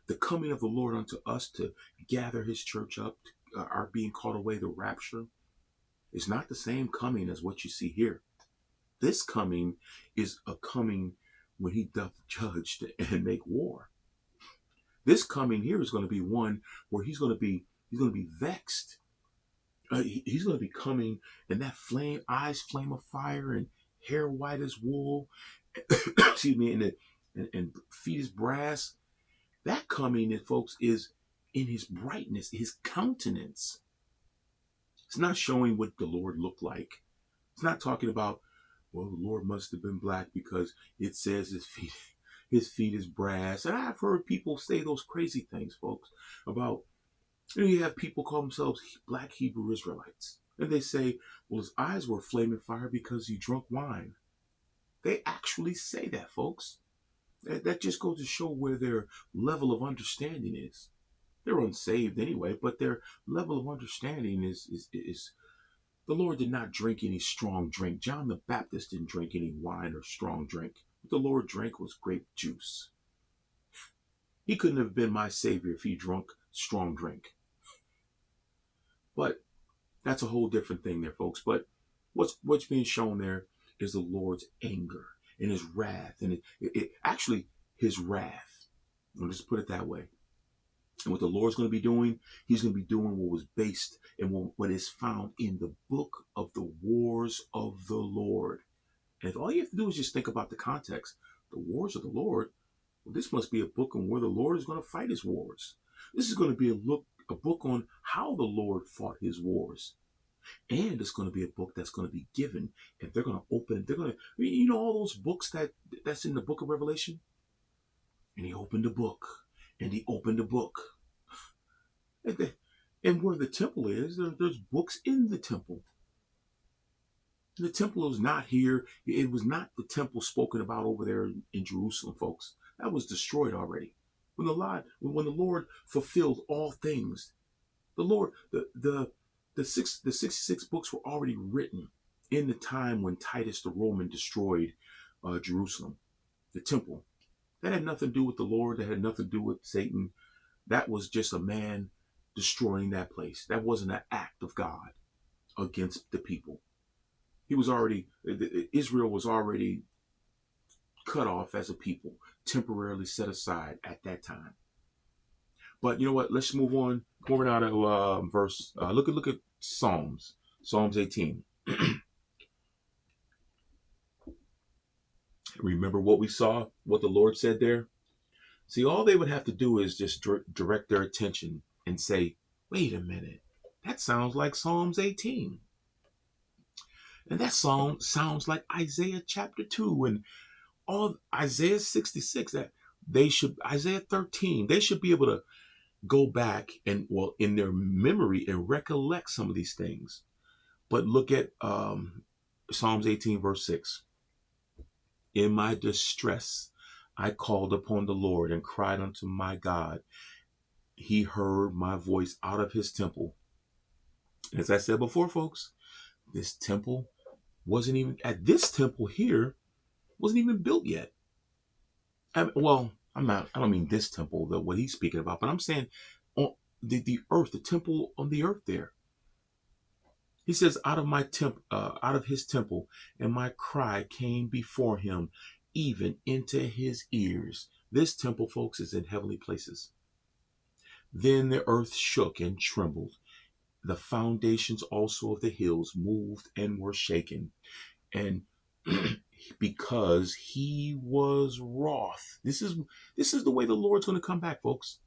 the coming of the Lord unto us to gather his church up, are being caught away, the rapture, is not the same coming as what you see here. This coming is a coming when he doth judge and make war. This coming here is going to be one where he's going to be vexed. He's going to be coming, and that eyes flame of fire, and hair white as wool, excuse me, and feet as brass. That coming, folks, is in his brightness, his countenance. It's not showing what the Lord looked like. It's not talking about, well, the Lord must have been black because it says his feet is brass. And I've heard people say those crazy things, folks, about, you have people call themselves black Hebrew Israelites. And they say, well, his eyes were flaming fire because he drank wine. They actually say that, folks. That just goes to show where their level of understanding is. They're unsaved anyway, but their level of understanding is the Lord did not drink any strong drink. John the Baptist didn't drink any wine or strong drink. What the Lord drank was grape juice. He couldn't have been my Savior if he drank strong drink. But that's a whole different thing there, folks. But what's being shown there is the Lord's anger and his wrath, and it actually his wrath. I'll just put it that way. And what the Lord's going to be doing, he's going to be doing what was based and what is found in the book of the wars of the Lord. And if all you have to do is just think about the context, the wars of the Lord, well, this must be a book on where the Lord is going to fight his wars. This is going to be a book on how the Lord fought his wars. And it's going to be a book that's going to be given, and they're going to open, all those books that's in the book of Revelation? And he opened the book, and he opened the book. And where the temple is, there's books in the temple. The temple is not here. It was not the temple spoken about over there in Jerusalem, folks. That was destroyed already. When the Lord fulfilled all things, the Lord, the 66 books were already written in the time when Titus the Roman destroyed Jerusalem, the temple. That had nothing to do with the Lord. That had nothing to do with Satan. That was just a man destroying that place. That wasn't an act of God against the people. Israel was already cut off as a people, temporarily set aside at that time. But you know what? Let's move on. Going out of verse. Look at Psalms 18. Remember what we saw, what the Lord said there? See, all they would have to do is just direct their attention and say, wait a minute, that sounds like Psalms 18. And that song sounds like Isaiah chapter 2 and all Isaiah 66, Isaiah 13, they should be able to go back and, well, in their memory and recollect some of these things. But look at Psalms 18, verse 6. In my distress, I called upon the Lord and cried unto my God. He heard my voice out of his temple. As I said before, folks, this temple wasn't even built yet. I don't mean this temple, what he's speaking about, but I'm saying on the earth, the temple on the earth there. He says, out of his temple, and my cry came before him, even into his ears. This temple, folks, is in heavenly places. Then the earth shook and trembled. The foundations also of the hills moved and were shaken. And because he was wroth. This is the way the Lord's going to come back, folks.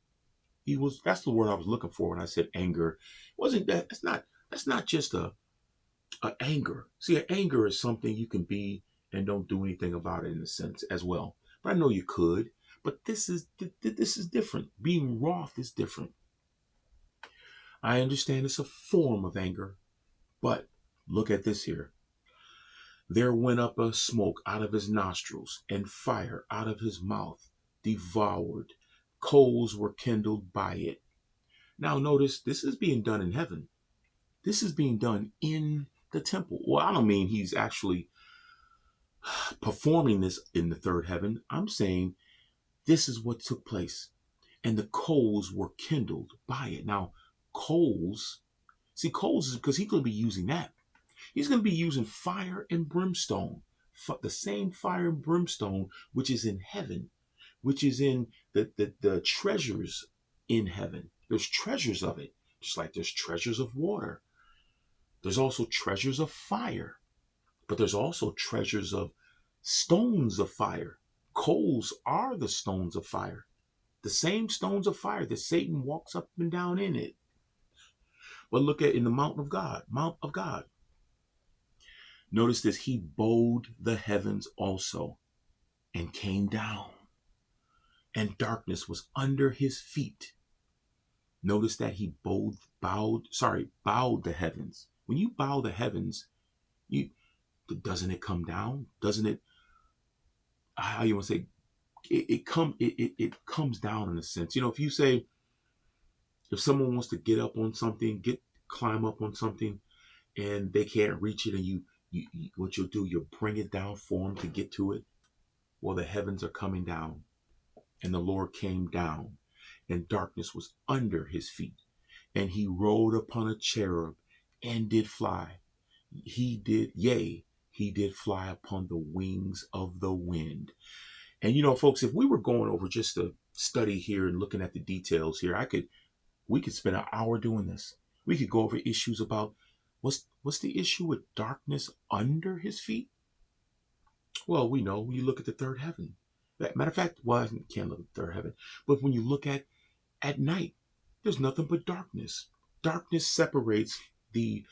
That's the word I was looking for when I said anger. That's not just a anger. See, an anger is something you can be and don't do anything about it in a sense as well. But I know you could. But this is different. Being wroth is different. I understand it's a form of anger, but look at this here. There went up a smoke out of his nostrils, and fire out of his mouth devoured. Coals were kindled by it. Now, notice this is being done in heaven. This is being done in the temple. Well, I don't mean he's actually performing this in the third heaven. I'm saying this is what took place. And the coals were kindled by it. Now, coals is because he's going to be using that. He's going to be using fire and brimstone, the same fire and brimstone which is in heaven, which is in the treasures in heaven. There's treasures of it, just like there's treasures of water. There's also treasures of fire, but there's also treasures of stones of fire. Coals are the stones of fire, the same stones of fire that Satan walks up and down in it. But look at in the Mount of God. Notice this, he bowed the heavens also and came down, and darkness was under his feet. Notice that he bowed the heavens. When you bow the heavens, doesn't it come down? Doesn't it, how you want to say, it comes down in a sense. If you say, if someone wants to get up on something, climb up on something, and they can't reach it, and you what you'll do, you'll bring it down for them to get to it. Well, the heavens are coming down, and the Lord came down, and darkness was under his feet, and he rode upon a cherub and did fly. He did fly upon the wings of the wind. And folks, if we were going over just a study here and looking at the details here, we could spend an hour doing this. We could go over issues about what's the issue with darkness under his feet? Well, we know when you look at the third heaven. Matter of fact, well, I can't look at the third heaven, but when you look at night, there's nothing but darkness. Darkness separates the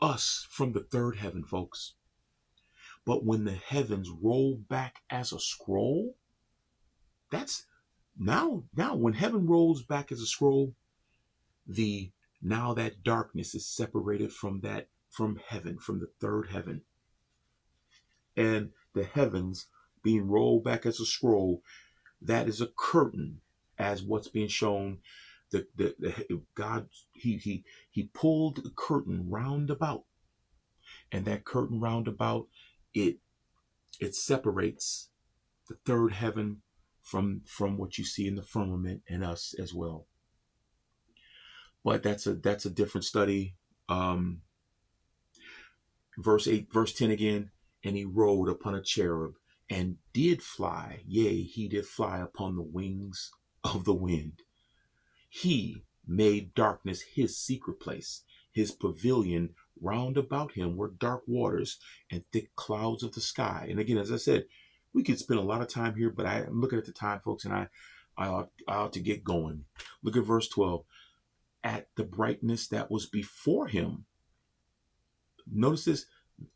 us from the third heaven, folks. But when the heavens roll back as a scroll, that's now when heaven rolls back as a scroll, now that darkness is separated from heaven, from the third heaven. And the heavens being rolled back as a scroll, that is a curtain, as what's being shown. God, he pulled the curtain round about, and that curtain round about, it separates the third heaven from what you see in the firmament and us as well. But that's a different study. Verse 8, verse 10 again, and he rode upon a cherub and did fly. Yea, he did fly upon the wings of the wind. He made darkness his secret place. His pavilion round about him were dark waters and thick clouds of the sky. And again, as I said, we could spend a lot of time here, but I'm looking at the time, folks, and I ought to get going. Look at verse 12. At the brightness that was before him. Notice this.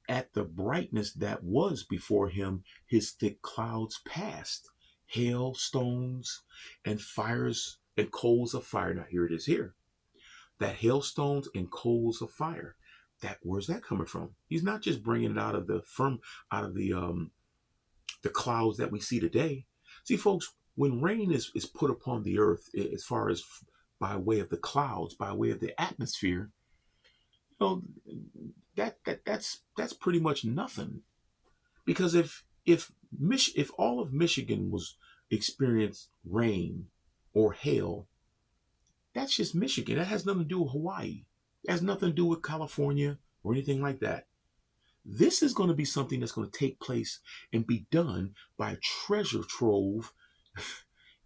At the brightness that was before him, his thick clouds passed. Hailstones and fires and coals of fire. Now here it is here. That hailstones and coals of fire. Where's that coming from? He's not just bringing it out of the clouds that we see today. See, folks, when rain is put upon the earth, as far as by way of the clouds, by way of the atmosphere, that's pretty much nothing. Because if all of Michigan was experienced rain or hail, that's just Michigan. That has nothing to do with Hawaii. It has nothing to do with California or anything like that. This is going to be something that's going to take place and be done by a treasure trove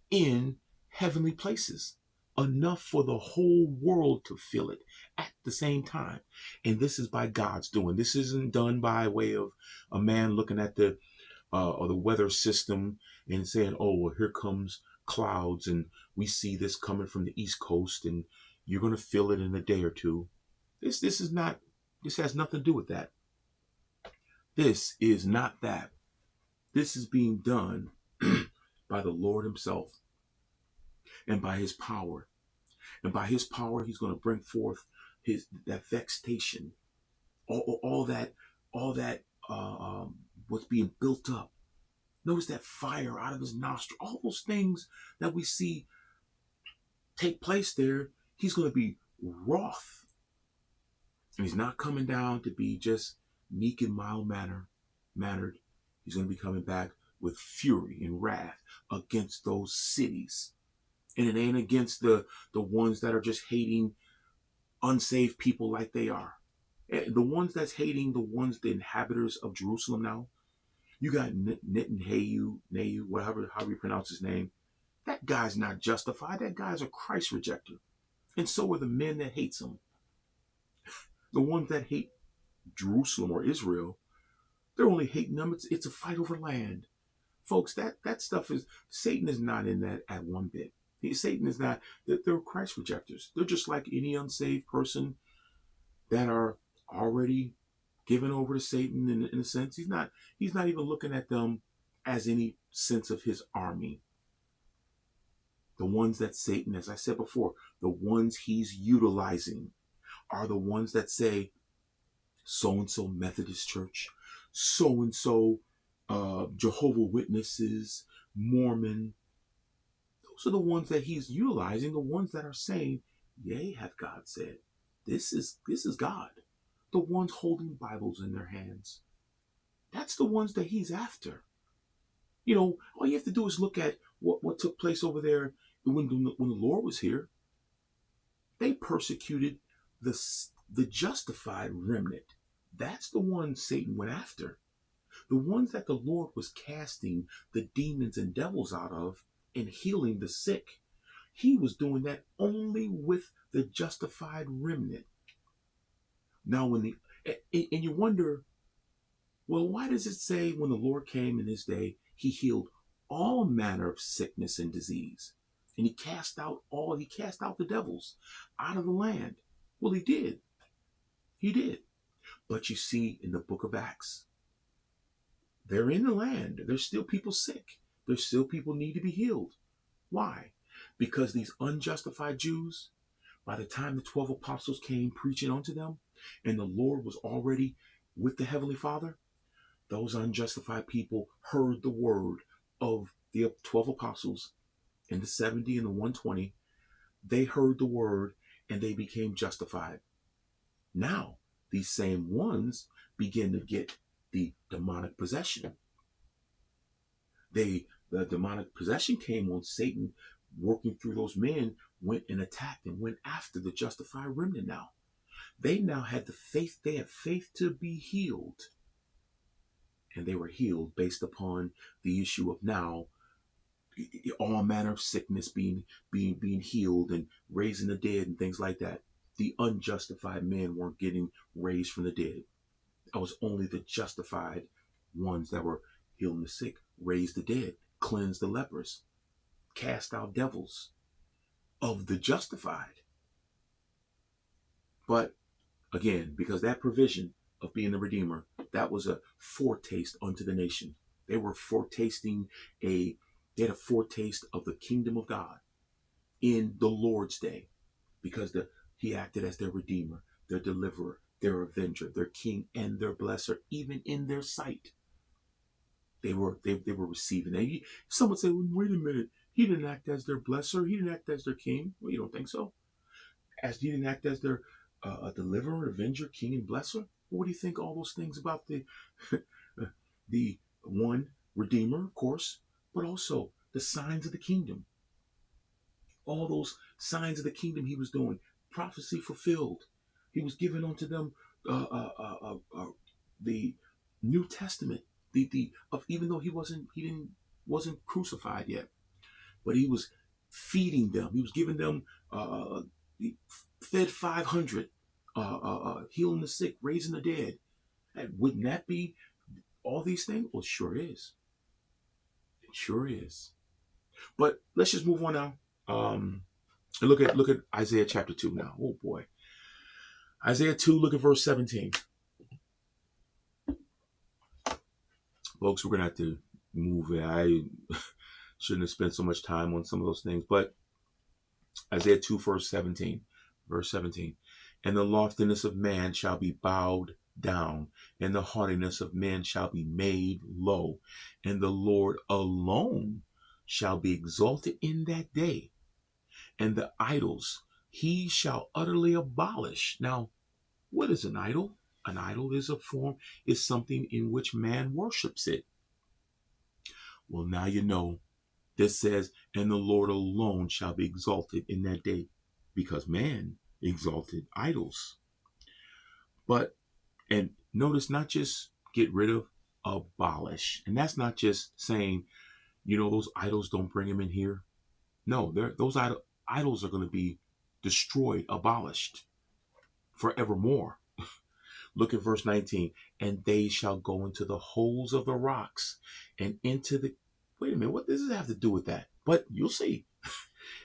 in heavenly places, enough for the whole world to feel it at the same time. And this is by God's doing. This isn't done by way of a man looking at the weather system and saying, oh, well, here comes clouds and we see this coming from the East Coast and you're going to feel it in a day or two. This has nothing to do with that. This is not that. This is being done by the Lord himself and by his power. And by his power, he's going to bring forth that vexation, all that what's being built up. Notice that fire out of his nostril, all those things that we see take place there. He's going to be wroth. And he's not coming down to be just meek and mannered. He's going to be coming back with fury and wrath against those cities. And it ain't against the ones that are just hating unsaved people like they are. The ones that's hating the inhabitants of Jerusalem now. You got Netanyahu, however you pronounce his name. That guy's not justified. That guy's a Christ rejecter. And so are the men that hates him. The ones that hate Jerusalem or Israel, they're only hating them. It's a fight over land. Folks, that stuff is, Satan is not in that at one bit. Satan is not, they're Christ rejectors. They're just like any unsaved person that are already given over to Satan in a sense. He's not even looking at them as any sense of his army. The ones that Satan, as I said before, the ones he's utilizing are the ones that say, so-and-so Methodist Church, so-and-so Jehovah Witnesses, Mormon. Those are the ones that he's utilizing, the ones that are saying, yea, hath God said. This is God. The ones holding Bibles in their hands. That's the ones that he's after. You know, all you have to do is look at what took place over there when the Lord was here. They persecuted the justified remnant. That's the ones Satan went after. The ones that the Lord was casting the demons and devils out of and healing the sick. He was doing that only with the justified remnant. Now, and you wonder, well, why does it say when the Lord came in his day, he healed all manner of sickness and disease? And he cast out the devils out of the land. Well, he did. He did. But you see in the book of Acts, they're in the land. There's still people sick. There's still people need to be healed. Why? Because these unjustified Jews, by the time the 12 apostles came preaching unto them, and the Lord was already with the Heavenly Father, those unjustified people heard the word of the 12 apostles and the 70 and the 120. They heard the word and they became justified. Now, these same ones begin to get the demonic possession. The demonic possession came on Satan working through those men, went and attacked and went after the justified remnant now. They now had the faith, they had faith to be healed. And they were healed based upon the issue of now all manner of sickness being healed and raising the dead and things like that. The unjustified men weren't getting raised from the dead. It was only the justified ones that were healing the sick, raised the dead, cleansed the lepers, cast out devils of the justified. But again, because that provision of being the Redeemer, that was a foretaste unto the nation. They were they had a foretaste of the kingdom of God in the Lord's day, because he acted as their Redeemer, their deliverer, their avenger, their king, and their blesser, even in their sight. They were receiving it. Some would say, well, wait a minute, he didn't act as their blesser, he didn't act as their king. Well, you don't think so? As he didn't act as their deliverer, avenger, king, and blesser? What do you think all those things about the one Redeemer, of course, but also the signs of the kingdom? All those signs of the kingdom he was doing, prophecy fulfilled. He was giving unto them the New Testament, even though he wasn't crucified yet, but he was feeding them. He was giving them he fed 500, healing the sick, raising the dead. And wouldn't that be all these things? Well, it sure is. It sure is. But let's just move on now. And look at Isaiah chapter 2 now. Oh boy. Isaiah 2, look at verse 17. Folks, we're going to have to move it. I shouldn't have spent so much time on some of those things. But Isaiah 2, verse 17. Verse 17. And the loftiness of man shall be bowed down, and the haughtiness of men shall be made low, and the Lord alone shall be exalted in that day, and the idols he shall utterly abolish. Now, what is an idol? An idol is a form, is something in which man worships it. Well, now you know. This says, and the Lord alone shall be exalted in that day, because man exalted idols. But, and notice, not just get rid of, abolish. And that's not just saying, those idols, don't bring them in here. No, those idols are going to be destroyed, abolished forevermore. Look at verse 19. And they shall go into the holes of the rocks and into the, wait a minute, what does this have to do with that? But you'll see.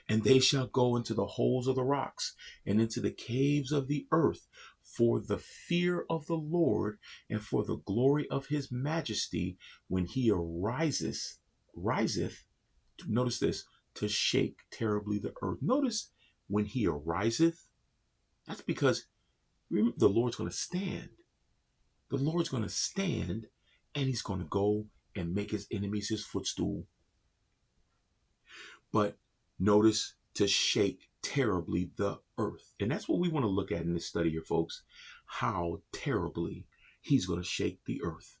And they shall go into the holes of the rocks and into the caves of the earth for the fear of the Lord and for the glory of his majesty when he riseth, notice this, to shake terribly the earth. Notice when he ariseth, that's because remember, the Lord's going to stand. The Lord's going to stand, and he's going to go and make his enemies his footstool. But notice, to shake terribly the earth. And that's what we want to look at in this study here, folks. How terribly he's going to shake the earth.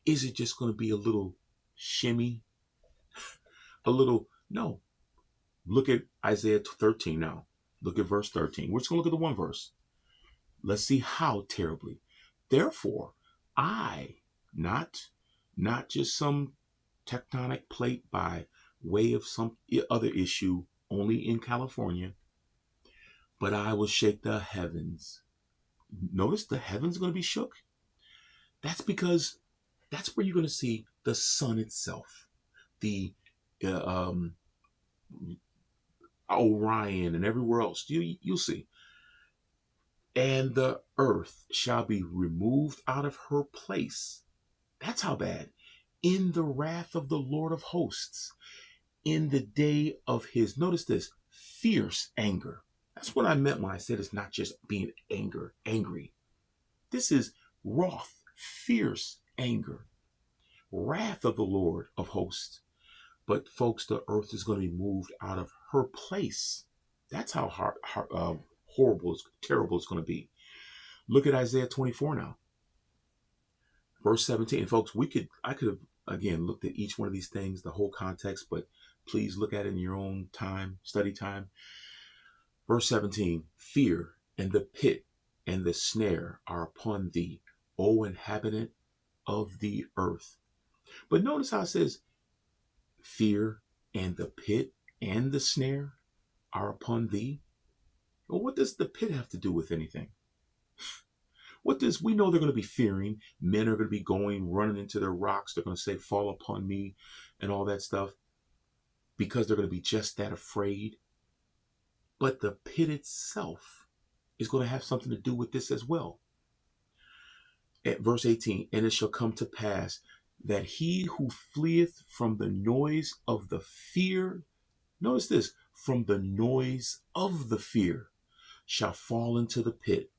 Is it just going to be a little shimmy? A little, no. Look at Isaiah 13 now. Look at verse 13. We're just going to look at the one verse. Let's see how terribly. Therefore, I, not just some tectonic plate by way of some other issue only in California, but I will shake the heavens. Notice the heavens are going to be shook. That's because that's where you're going to see the sun itself, the Orion and everywhere else. You'll see. And the earth shall be removed out of her place. That's how bad. In the wrath of the Lord of hosts, in the day of his, notice this, fierce anger. That's what I meant when I said it's not just being angry. This is wrath, fierce anger, wrath of the Lord of hosts. But folks, the earth is going to be moved out of her place. That's how horrible, terrible it's going to be. Look at Isaiah 24 now. Verse 17. Folks, I could have, again, looked at each one of these things, the whole context, but please look at it in your own time, study time. Verse 17. Fear and the pit and the snare are upon thee, O inhabitant of the earth. But notice how it says, fear and the pit and the snare are upon thee. Well, what does the pit have to do with anything? We know they're going to be fearing. Men are going to be running into their rocks. They're going to say, fall upon me and all that stuff because they're going to be just that afraid. But the pit itself is going to have something to do with this as well. At verse 18, and it shall come to pass that he who fleeth from the noise of the fear, notice this, from the noise of the fear shall fall into the pit.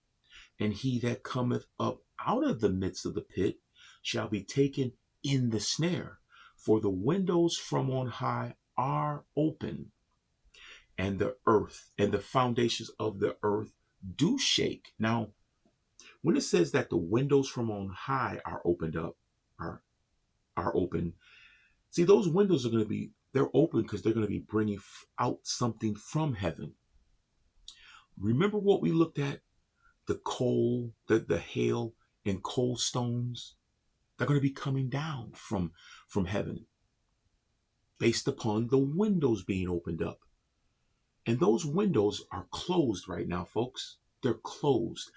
And he that cometh up out of the midst of the pit shall be taken in the snare. For the windows from on high are open, and the earth and the foundations of the earth do shake. Now, when it says that the windows from on high are opened up, are open, see, those windows are going to be, they're open because they're going to be bringing out something from heaven. Remember what we looked at? The coal, the hail and coal stones, they're going to be coming down from heaven based upon the windows being opened up. And those windows are closed right now, folks. They're closed.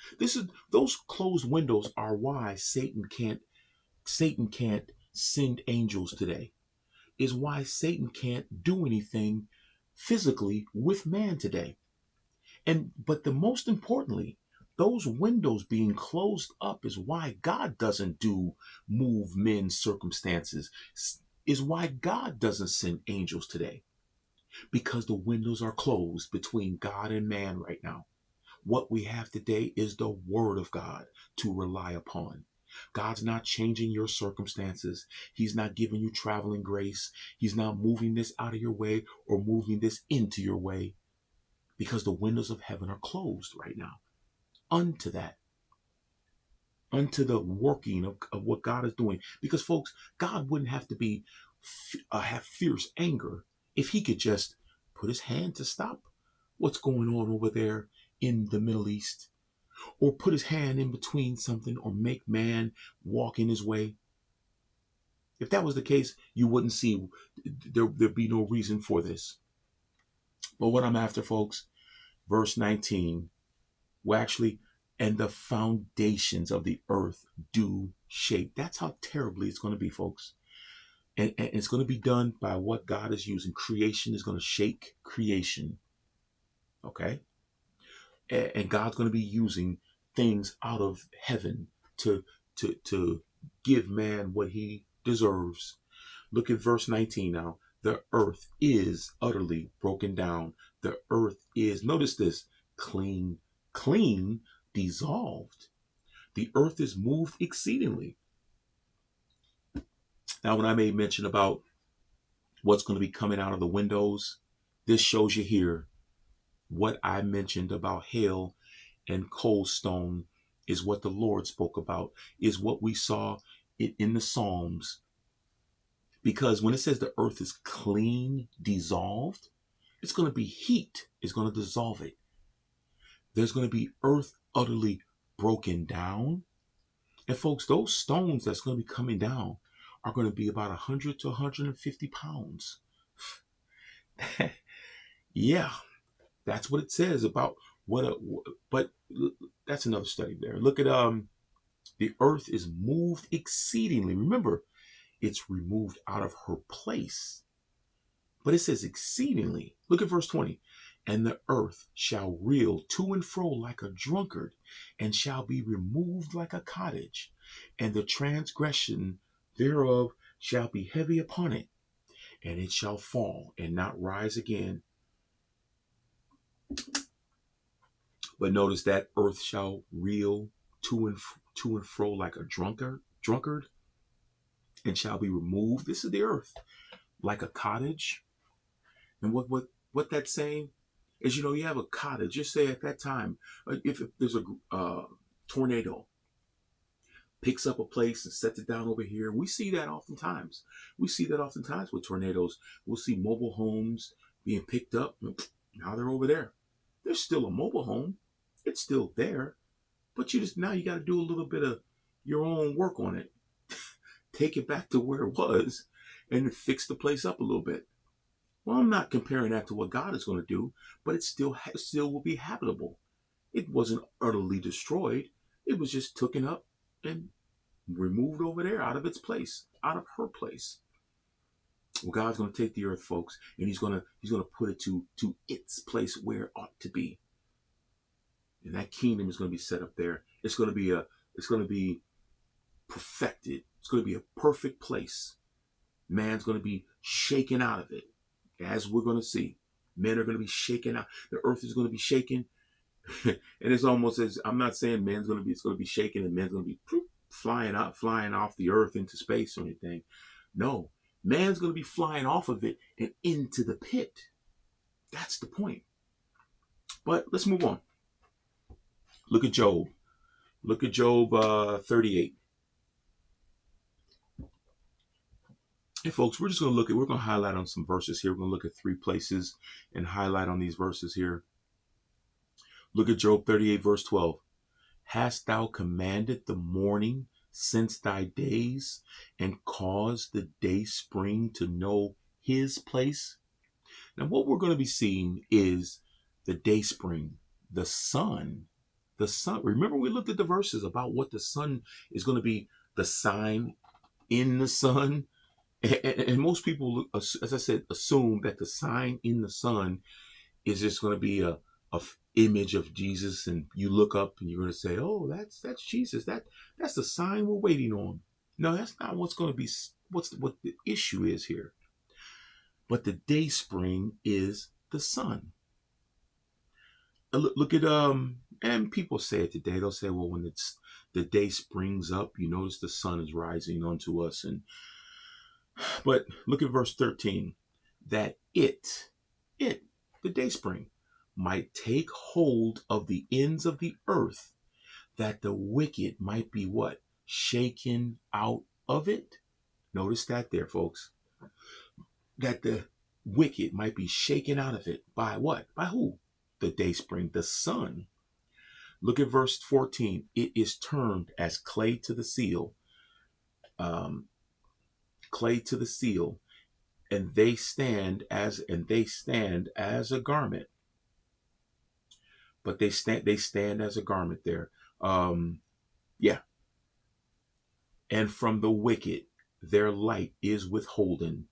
Those closed windows are why Satan can't send angels today. Is why Satan can't do anything physically with man today. But the most importantly, those windows being closed up is why God doesn't move men's circumstances, is why God doesn't send angels today. because the windows are closed between God and man right now. What we have today is the word of God to rely upon. God's not changing your circumstances. He's not giving you traveling grace. He's not moving this out of your way or moving this into your way, because the windows of heaven are closed right now unto that, unto the working of what God is doing. Because folks, God wouldn't have to be have fierce anger if he could just put his hand to stop what's going on over there in the Middle East, or put his hand in between something, or make man walk in his way. If that was the case, you wouldn't see, there'd be no reason for this. But what I'm after, folks, verse 19, well, actually, and the foundations of the earth do shake. That's how terribly it's going to be, folks. And it's going to be done by what God is using. Creation is going to shake creation. Okay? And God's going to be using things out of heaven to give man what he deserves. Look at verse 19 now. The earth is utterly broken down. The earth is, notice this, clean, dissolved. The earth is moved exceedingly. Now, when I made mention about what's going to be coming out of the windows, this shows you here what I mentioned about hail and cold stone is what the Lord spoke about, is what we saw in the Psalms. Because when it says the earth is clean, dissolved, it's going to be heat is going to dissolve it. There's going to be earth utterly broken down. And folks, those stones that's going to be coming down are going to be about 100 to 150 pounds. Yeah, that's what it says about but that's another study there. Look at the earth is moved exceedingly. Remember, it's removed out of her place. But it says exceedingly. Look at verse 20. And the earth shall reel to and fro like a drunkard, and shall be removed like a cottage, and the transgression thereof shall be heavy upon it, and it shall fall and not rise again. But notice that earth shall reel to and fro like a drunkard, and shall be removed. This is the earth, like a cottage. And what that's saying is, you have a cottage. Just say at that time, if there's a tornado, picks up a place and sets it down over here. We see that oftentimes. With tornadoes. We'll see mobile homes being picked up. Now they're over there. There's still a mobile home. It's still there. But now you got to do a little bit of your own work on it. Take it back to where it was and fix the place up a little bit. Well, I'm not comparing that to what God is going to do, but it still will be habitable. It wasn't utterly destroyed. It was just taken up and removed over there out of its place, out of her place. Well, God's going to take the earth, folks, and he's going to put it to its place where it ought to be. And that kingdom is going to be set up there. It's going to be perfected. It's going to be a perfect place. Man's going to be shaken out of it, as we're going to see. Men are going to be shaken out. The earth is going to be shaken. And it's almost as, I'm not saying it's going to be shaken and man's going to be flying off the earth into space or anything. No, man's going to be flying off of it and into the pit. That's the point. But let's move on. Look at Job. Look at Job 38. Hey folks, we're going to highlight on some verses here. We're going to look at 3 places and highlight on these verses here. Look at Job 38 verse 12. Hast thou commanded the morning since thy days, and caused the day spring to know his place? Now what we're going to be seeing is the day spring, the sun. Remember we looked at the verses about what the sun is going to be, the sign in the sun. And most people, as I said, assume that the sign in the sun is just going to be a image of Jesus, and you look up and you're going to say, "Oh, that's Jesus. That's the sign we're waiting on." No, that's not what's going to be. What the issue is here. but the day spring is the sun. Look at and people say it today. They'll say, well, when it's the day springs up, you notice the sun is rising onto us. And but look at verse 13, that it, the day spring, might take hold of the ends of the earth, that the wicked might be what? Shaken out of it. Notice that there, folks. That the wicked might be shaken out of it. By what? By who? The day spring, the sun. Look at verse 14. It is termed as clay to the seal. Clay to the seal, and they stand as a garment. But they stand as a garment there. Yeah. And from the wicked their light is withholden,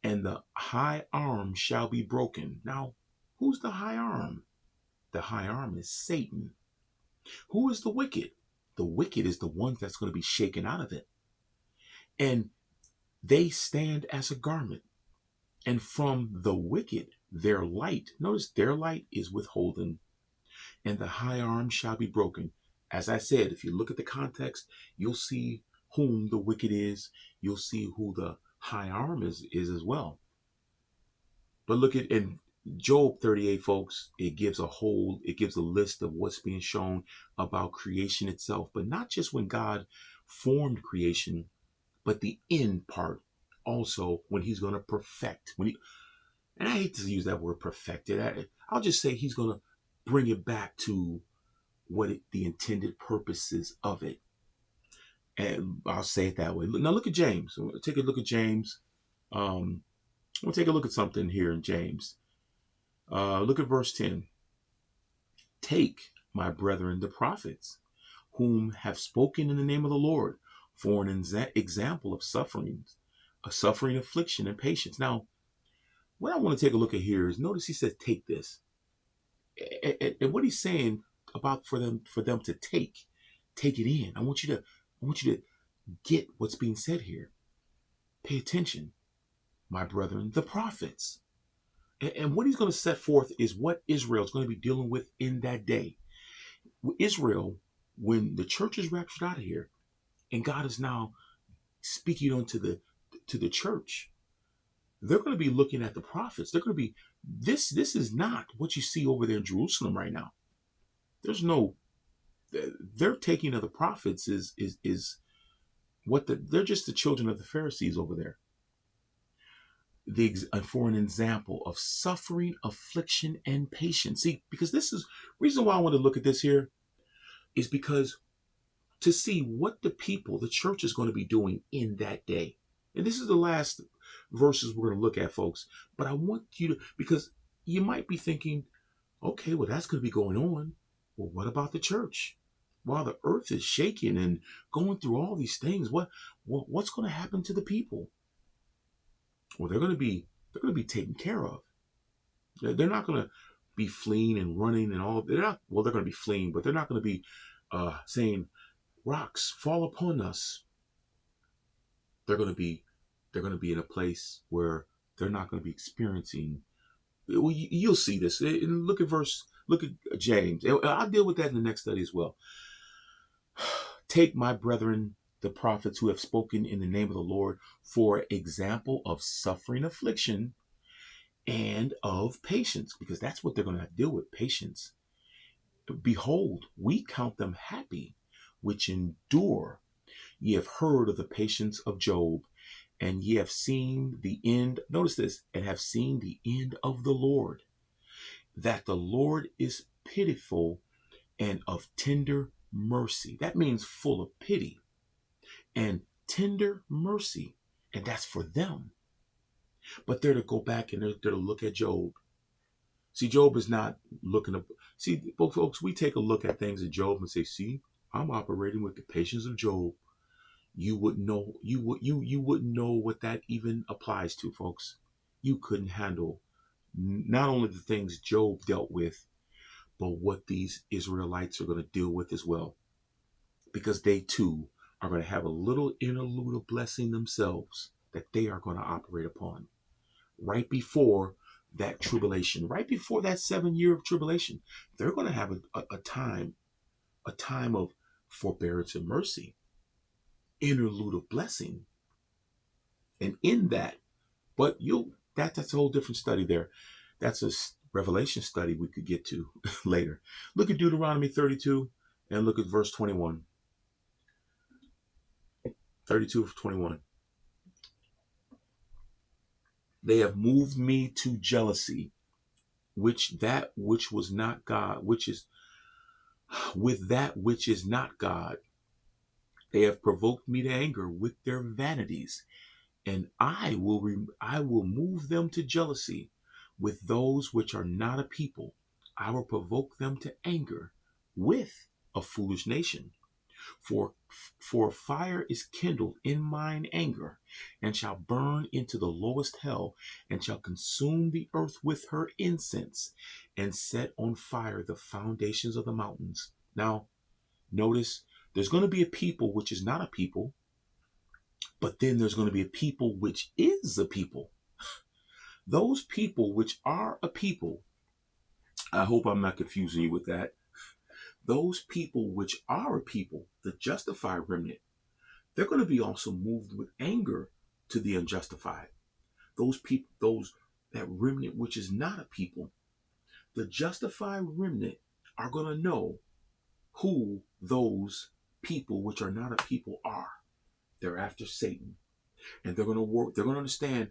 and the high arm shall be broken. Now, who's the high arm? The high arm is Satan. Who is the wicked? The wicked is the one that's going to be shaken out of it. And they stand as a garment. And from the wicked, their light, notice their light is withholden, and the high arm shall be broken. As I said, if you look at the context, you'll see whom the wicked is. You'll see who the high arm is as well. But look at in Job 38, folks, it gives a list of what's being shown about creation itself, but not just when God formed creation, but the end part also when he's going to perfect. And I hate to use that word perfected. I'll just say he's going to bring it back to the intended purposes of it. And I'll say it that way. Now look at James. Take a look at James. We'll take a look at something here in James. Look at verse 10. Take, my brethren, the prophets, whom have spoken in the name of the Lord, for an example of sufferings, a suffering, affliction, and patience. Now, what I want to take a look at here is notice he says, take this. And what he's saying about for them to take it in. I want you to get what's being said here. Pay attention, my brethren, the prophets. And what he's going to set forth is what Israel is going to be dealing with in that day. Israel, when the church is raptured out of here, and God is now speaking on to the church, they're going to be looking at the prophets. They're going to be, this is not what you see over there in Jerusalem right now. Their taking of the prophets is they're just the children of the Pharisees over there. For an example of suffering, affliction, and patience. See, because this is reason why I want to look at this here is because to see what the church is going to be doing in that day. And this is the last verses we're going to look at, folks. But I want you to, because you might be thinking, okay, well, that's going to be going on. Well, what about the church? While the earth is shaking and going through all these things, what's going to happen to the people? Well, they're going to be taken care of. They're not going to be fleeing and running and all. They're going to be fleeing, but they're not going to be saying, rocks fall upon us. They're going to be in a place where they're not going to be experiencing. Well, you'll see this. And look at James. I'll deal with that in the next study as well. Take, my brethren, the prophets who have spoken in the name of the Lord, for example of suffering, affliction, and of patience, because that's what they're going to have to deal with, patience. Behold, we count them happy which endure. Ye have heard of the patience of Job, and ye have seen the end. Notice this, and have seen the end of the Lord, that the Lord is pitiful and of tender mercy. That means full of pity and tender mercy. And that's for them. But they're to go back and they're to look at Job. See, Job is not looking up. See, folks, we take a look at things in Job and say, see, I'm operating with the patience of Job. You wouldn't know, you wouldn't know what that even applies to, folks. You couldn't handle not only the things Job dealt with, but what these Israelites are going to deal with as well. Because they too are going to have a little interlude of blessing themselves that they are going to operate upon. right before that tribulation, right before that 7 year of tribulation. They're going to have a time of forbearance and mercy, interlude of blessing. And in that, but that's a whole different study there. That's a Revelation study we could get to later. Look at Deuteronomy 32 and look at verse 21. 32 of 21. They have moved me to jealousy, that which was not God, which is with that which is not God. They have provoked me to anger with their vanities, and I will move them to jealousy with those which are not a people. I will provoke them to anger with a foolish nation. For fire is kindled in mine anger, and shall burn into the lowest hell, and shall consume the earth with her incense, and set on fire the foundations of the mountains. Now, notice there's going to be a people which is not a people, but then there's going to be a people which is a people. Those people which are a people, I hope I'm not confusing you with that. Those people which are a people, the justified remnant, they're going to be also moved with anger to the unjustified. Those people, that remnant which is not a people, the justified remnant are going to know who those people which are not a people are. They're after Satan. And they're going to work, they're going to understand,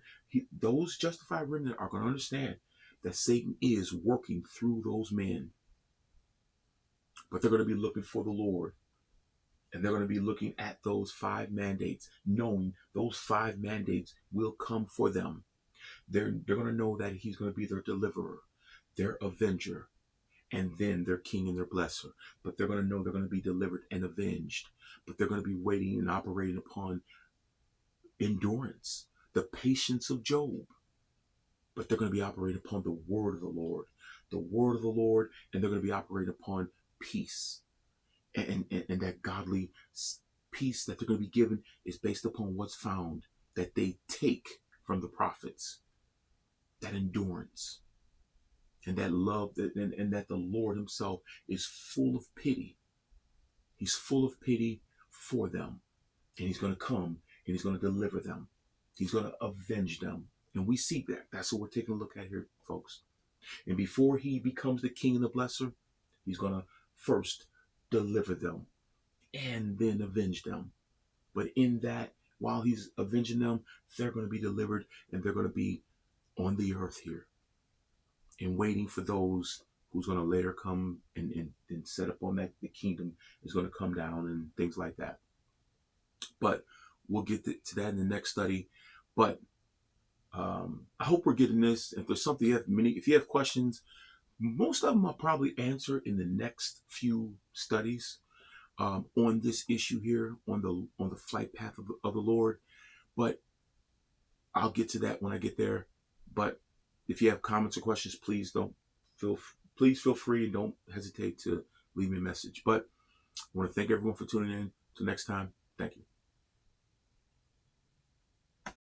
those justified remnant are going to understand that Satan is working through those men. But they're going to be looking for the Lord. And they're going to be looking at those 5 mandates, knowing those 5 mandates will come for them. They're going to know that he's going to be their deliverer, their avenger, and then their king and their blesser. But they're going to know they're going to be delivered and avenged. But they're going to be waiting and operating upon endurance, the patience of Job. But they're going to be operating upon the word of the Lord, and they're going to be operating upon peace. And that godly peace that they're going to be given is based upon what's found that they take from the prophets, that endurance and that love, and that the Lord himself is full of pity. He's full of pity for them, and he's going to come and he's going to deliver them. He's going to avenge them. And we see that. That's what we're taking a look at here, folks. And before he becomes the king and the blesser, he's going to first deliver them and then avenge them. But in that, while he's avenging them, they're going to be delivered, and they're going to be on the earth here and waiting for those who's going to later come and set up on that. The kingdom is going to come down and things like that. But we'll get to that in the next study. But I hope we're getting this. If there's something if you have questions, most of them I'll probably answer in the next few studies on this issue here, on the flight path of the Lord. But I'll get to that when I get there. But if you have comments or questions, please feel free, and don't hesitate to leave me a message. But I want to thank everyone for tuning in. Till next time, thank you.